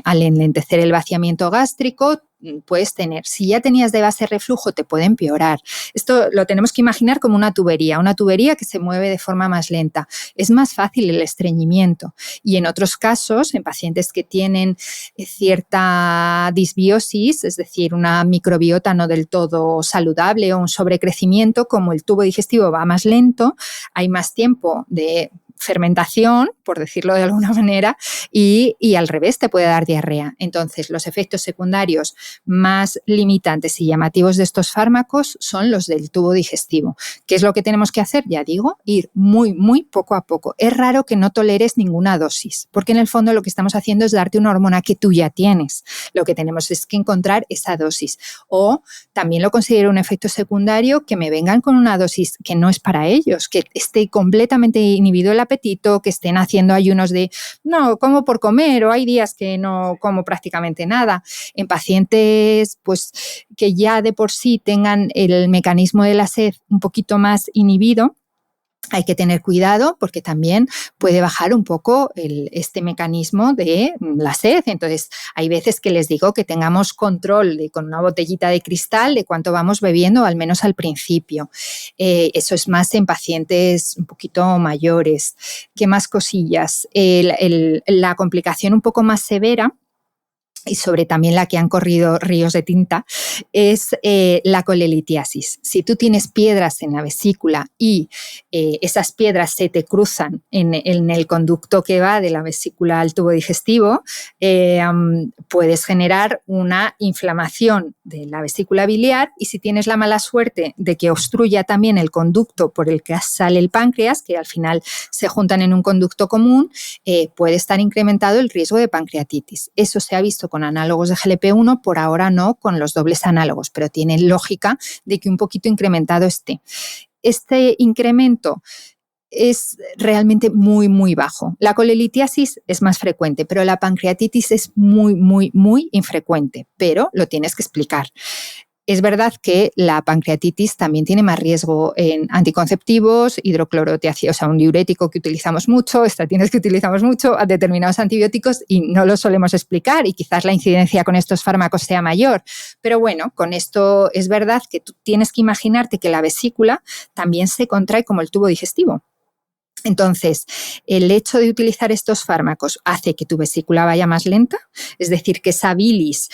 al enlentecer el vaciamiento gástrico, puedes tener, si ya tenías de base reflujo, te puede empeorar. Esto lo tenemos que imaginar como una tubería que se mueve de forma más lenta. Es más fácil el estreñimiento. Y en otros casos, en pacientes que tienen cierta disbiosis, es decir, una microbiota no del todo saludable o un sobrecrecimiento, como el tubo digestivo va más lento, hay más tiempo de fermentación, por decirlo de alguna manera, y al revés te puede dar diarrea. Entonces, los efectos secundarios más limitantes y llamativos de estos fármacos son los del tubo digestivo. ¿Qué es lo que tenemos que hacer? Ya digo, ir muy, muy poco a poco. Es raro que no toleres ninguna dosis, porque en el fondo lo que estamos haciendo es darte una hormona que tú ya tienes. Lo que tenemos es que encontrar esa dosis. O también lo considero un efecto secundario que me vengan con una dosis que no es para ellos, que esté completamente inhibido el apetito, que estén haciendo ayunos de no, como por comer, o hay días que no como prácticamente nada. En pacientes pues, que ya de por sí tengan el mecanismo de la sed un poquito más inhibido, hay que tener cuidado porque también puede bajar un poco este mecanismo de la sed. Entonces, hay veces que les digo que tengamos control con una botellita de cristal de cuánto vamos bebiendo, al menos al principio. Eso es más en pacientes un poquito mayores. ¿Qué más cosillas? La complicación un poco más severa, y sobre también la que han corrido ríos de tinta, es la colelitiasis. Si tú tienes piedras en la vesícula y esas piedras se te cruzan en el conducto que va de la vesícula al tubo digestivo, puedes generar una inflamación de la vesícula biliar, y si tienes la mala suerte de que obstruya también el conducto por el que sale el páncreas, que al final se juntan en un conducto común, puede estar incrementado el riesgo de pancreatitis. Eso se ha visto con análogos de GLP-1, por ahora no con los dobles análogos, pero tiene lógica de que un poquito incrementado esté. Este incremento es realmente muy, muy bajo. La colelitiasis es más frecuente, pero la pancreatitis es muy, muy, muy infrecuente, pero lo tienes que explicar. Es verdad que la pancreatitis también tiene más riesgo en anticonceptivos, hidroclorotiazida, o sea, un diurético que utilizamos mucho, estatinas que utilizamos mucho, determinados antibióticos y no lo solemos explicar y quizás la incidencia con estos fármacos sea mayor. Pero bueno, con esto es verdad que tú tienes que imaginarte que la vesícula también se contrae como el tubo digestivo. Entonces, el hecho de utilizar estos fármacos hace que tu vesícula vaya más lenta, es decir, que esa bilis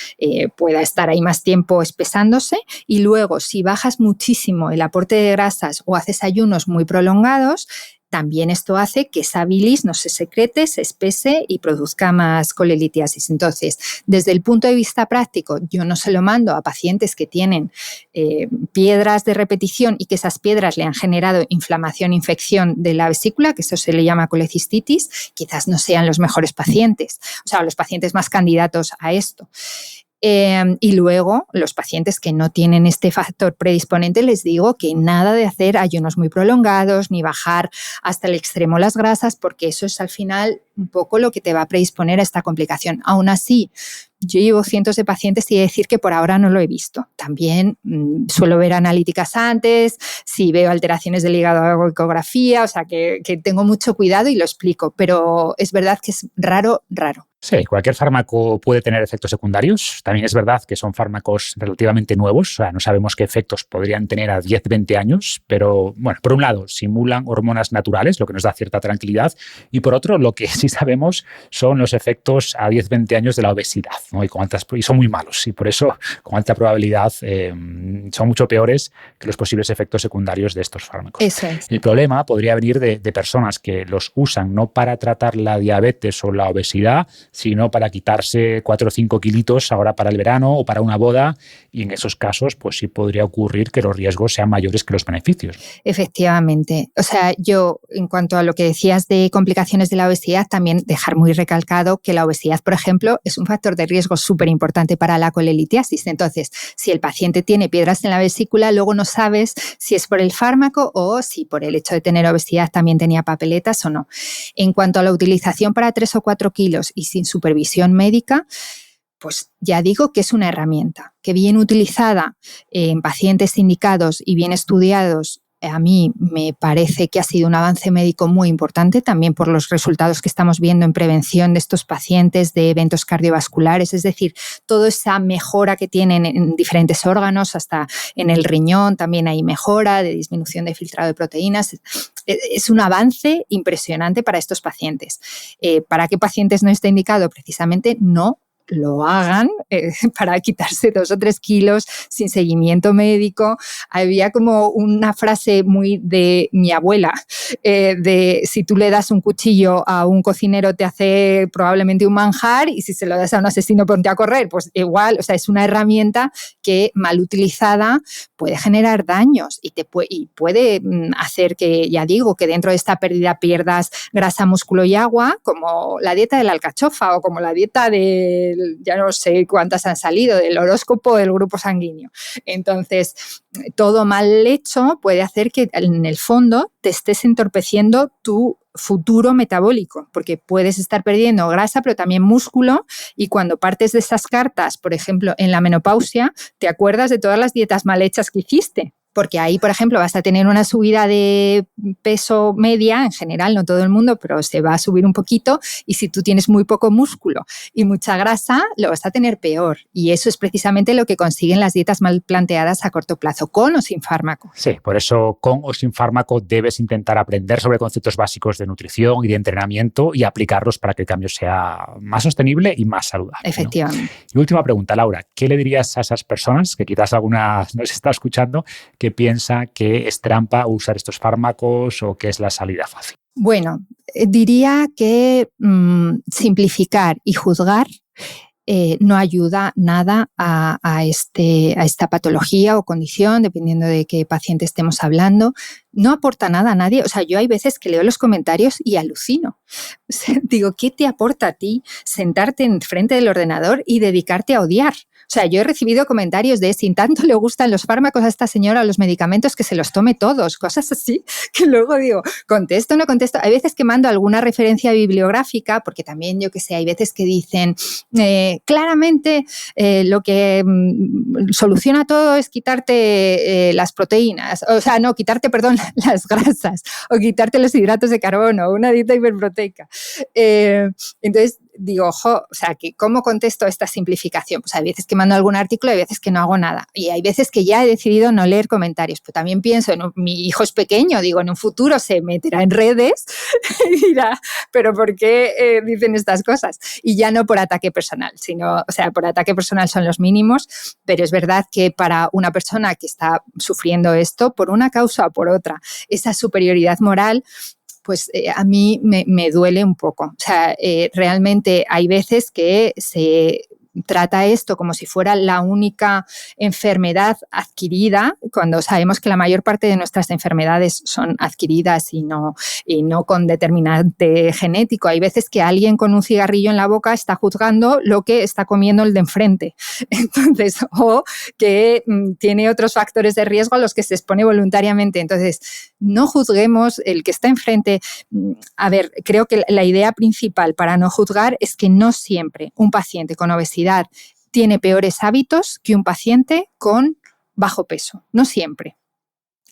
pueda estar ahí más tiempo espesándose, y luego si bajas muchísimo el aporte de grasas o haces ayunos muy prolongados, también esto hace que esa bilis no se secrete, se espese y produzca más colelitiasis. Entonces, desde el punto de vista práctico, yo no se lo mando a pacientes que tienen piedras de repetición y que esas piedras le han generado inflamación, infección de la vesícula, que eso se le llama colecistitis. Quizás no sean los mejores pacientes, o sea, los pacientes más candidatos a esto. Y luego, los pacientes que no tienen este factor predisponente, les digo que nada de hacer ayunos muy prolongados ni bajar hasta el extremo las grasas, porque eso es al final un poco lo que te va a predisponer a esta complicación. Aún así, yo llevo cientos de pacientes y decir que por ahora no lo he visto. También suelo ver analíticas antes, si veo alteraciones del hígado hago ecografía, o sea que tengo mucho cuidado y lo explico, pero es verdad que es raro. Sí, cualquier fármaco puede tener efectos secundarios. También es verdad que son fármacos relativamente nuevos, o sea, no sabemos qué efectos podrían tener a 10, 20 años, pero bueno, por un lado simulan hormonas naturales, lo que nos da cierta tranquilidad, y por otro, lo que sí sabemos son los efectos a 10, 20 años de la obesidad, ¿no? Y son muy malos, y por eso con alta probabilidad son mucho peores que los posibles efectos secundarios de estos fármacos. Eso es. El problema podría venir de personas que los usan no para tratar la diabetes o la obesidad, sino para quitarse 4 o 5 kilitos ahora para el verano o para una boda, y en esos casos pues sí podría ocurrir que los riesgos sean mayores que los beneficios. Efectivamente. O sea, yo en cuanto a lo que decías de complicaciones de la obesidad, también dejar muy recalcado que la obesidad, por ejemplo, es un factor de riesgo súper importante para la colelitiasis. Entonces, si el paciente tiene piedras en la vesícula, luego no sabes si es por el fármaco o si por el hecho de tener obesidad también tenía papeletas o no. En cuanto a la utilización para 3 o 4 kilos y sin supervisión médica, pues ya digo que es una herramienta que bien utilizada en pacientes indicados y bien estudiados, a mí me parece que ha sido un avance médico muy importante, también por los resultados que estamos viendo en prevención de estos pacientes de eventos cardiovasculares, es decir, toda esa mejora que tienen en diferentes órganos, hasta en el riñón también hay mejora de disminución de filtrado de proteínas. Es un avance impresionante para estos pacientes. ¿Para qué pacientes no está indicado? Precisamente no lo hagan para quitarse 2 o 3 kilos sin seguimiento médico. Había como una frase muy de mi abuela, de si tú le das un cuchillo a un cocinero te hace probablemente un manjar, y si se lo das a un asesino ponte a correr, pues igual, o sea, es una herramienta que mal utilizada puede generar daños y puede hacer que, ya digo, que dentro de esta pérdida pierdas grasa, músculo y agua, como la dieta de la alcachofa o como la dieta de ya no sé cuántas han salido, del horóscopo del grupo sanguíneo. Entonces, todo mal hecho puede hacer que en el fondo te estés entorpeciendo tu futuro metabólico, porque puedes estar perdiendo grasa, pero también músculo, y cuando partes de esas cartas, por ejemplo, en la menopausia, te acuerdas de todas las dietas mal hechas que hiciste. Porque ahí, por ejemplo, vas a tener una subida de peso media, en general, no todo el mundo, pero se va a subir un poquito, y si tú tienes muy poco músculo y mucha grasa, lo vas a tener peor. Y eso es precisamente lo que consiguen las dietas mal planteadas a corto plazo, con o sin fármaco. Sí, por eso con o sin fármaco debes intentar aprender sobre conceptos básicos de nutrición y de entrenamiento y aplicarlos para que el cambio sea más sostenible y más saludable, Efectivamente. ¿no? Y última pregunta, Laura, ¿qué le dirías a esas personas, que quizás alguna nos está escuchando, que piensa que es trampa usar estos fármacos o que es la salida fácil? Bueno, diría que simplificar y juzgar no ayuda nada a esta patología o condición, dependiendo de qué paciente estemos hablando. No aporta nada a nadie. O sea, yo hay veces que leo los comentarios y alucino. O sea, digo, ¿qué te aporta a ti sentarte enfrente del ordenador y dedicarte a odiar? O sea, yo he recibido comentarios de si tanto le gustan los fármacos a esta señora, los medicamentos, que se los tome todos, cosas así, que luego digo, ¿contesto o no contesto? Hay veces que mando alguna referencia bibliográfica, porque también, yo qué sé, hay veces que dicen dice, claramente lo que soluciona todo es quitarte las proteínas, o sea, no, quitarte, perdón, las grasas, o quitarte los hidratos de carbono, una dieta hiperproteica. Entonces, digo, ojo, o sea, ¿cómo contesto esta simplificación? Pues hay veces que mando algún artículo, hay veces que no hago nada. Y hay veces que ya he decidido no leer comentarios. Pero también pienso, mi hijo es pequeño, digo, en un futuro se meterá en redes y dirá, ¿pero por qué dicen estas cosas? Y ya no por ataque personal, sino, o sea, por ataque personal son los mínimos, pero es verdad que para una persona que está sufriendo esto, por una causa o por otra, esa superioridad moral, pues a mí me duele un poco. O sea, realmente hay veces que se trata esto como si fuera la única enfermedad adquirida, cuando sabemos que la mayor parte de nuestras enfermedades son adquiridas y no con determinante genético. Hay veces que alguien con un cigarrillo en la boca está juzgando lo que está comiendo el de enfrente. Entonces, o que tiene otros factores de riesgo a los que se expone voluntariamente. Entonces, no juzguemos el que está enfrente. A ver, creo que la idea principal para no juzgar es que no siempre un paciente con obesidad tiene peores hábitos que un paciente con bajo peso. No siempre.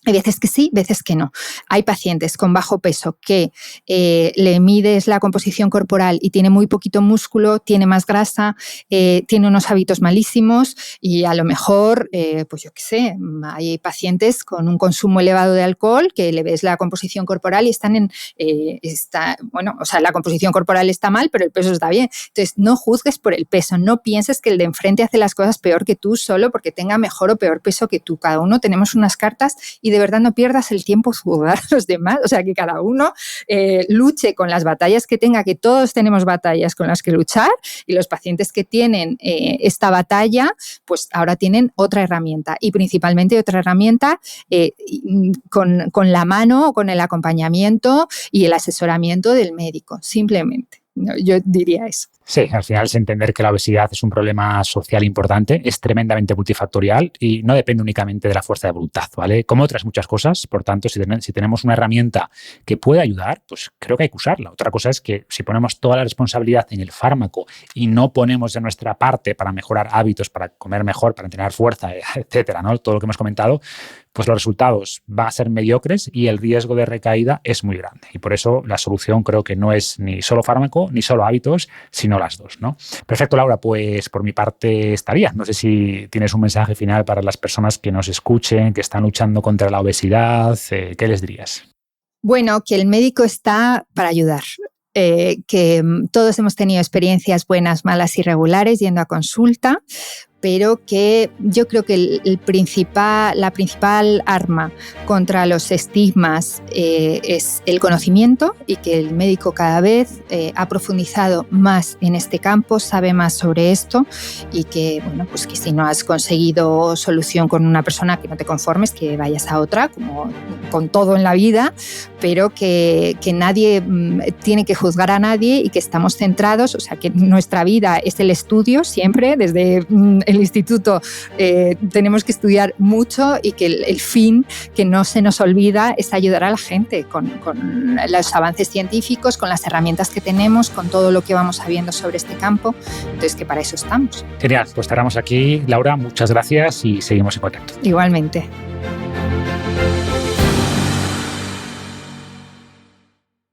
Hay veces que sí, veces que no. Hay pacientes con bajo peso que le mides la composición corporal y tiene muy poquito músculo, tiene más grasa, tiene unos hábitos malísimos y a lo mejor, pues yo qué sé, hay pacientes con un consumo elevado de alcohol que le ves la composición corporal y están la composición corporal está mal, pero el peso está bien. Entonces, no juzgues por el peso, no pienses que el de enfrente hace las cosas peor que tú solo porque tenga mejor o peor peso que tú. Cada uno tenemos unas cartas y de verdad no pierdas el tiempo juzgar a los demás, o sea, que cada uno luche con las batallas que tenga, que todos tenemos batallas con las que luchar y los pacientes que tienen esta batalla, pues ahora tienen otra herramienta y principalmente otra herramienta con la mano, con el acompañamiento y el asesoramiento del médico, simplemente. No, yo diría eso. Sí, al final es entender que la obesidad es un problema social importante, es tremendamente multifactorial y no depende únicamente de la fuerza de voluntad, ¿vale? Como otras muchas cosas, por tanto, si tenemos una herramienta que puede ayudar, pues creo que hay que usarla. Otra cosa es que si ponemos toda la responsabilidad en el fármaco y no ponemos de nuestra parte para mejorar hábitos, para comer mejor, para entrenar fuerza, etcétera, ¿no? Todo lo que hemos comentado, pues los resultados van a ser mediocres y el riesgo de recaída es muy grande. Y por eso la solución creo que no es ni solo fármaco ni solo hábitos, sino las dos, ¿no? Perfecto, Laura, pues por mi parte estaría. No sé si tienes un mensaje final para las personas que nos escuchen, que están luchando contra la obesidad. ¿Qué les dirías? Bueno, que el médico está para ayudar. Que todos hemos tenido experiencias buenas, malas y regulares yendo a consulta, pero que yo creo que la principal arma contra los estigmas es el conocimiento y que el médico cada vez ha profundizado más en este campo, sabe más sobre esto y que, bueno, pues que si no has conseguido solución con una persona, que no te conformes, que vayas a otra, como con todo en la vida, pero que nadie tiene que juzgar a nadie y que estamos centrados, o sea, que nuestra vida es el estudio siempre, desde el instituto tenemos que estudiar mucho y que el fin que no se nos olvida es ayudar a la gente con los avances científicos, con las herramientas que tenemos, con todo lo que vamos sabiendo sobre este campo. Entonces, que para eso estamos. Genial, pues estaremos aquí. Laura, muchas gracias y seguimos en contacto. Igualmente.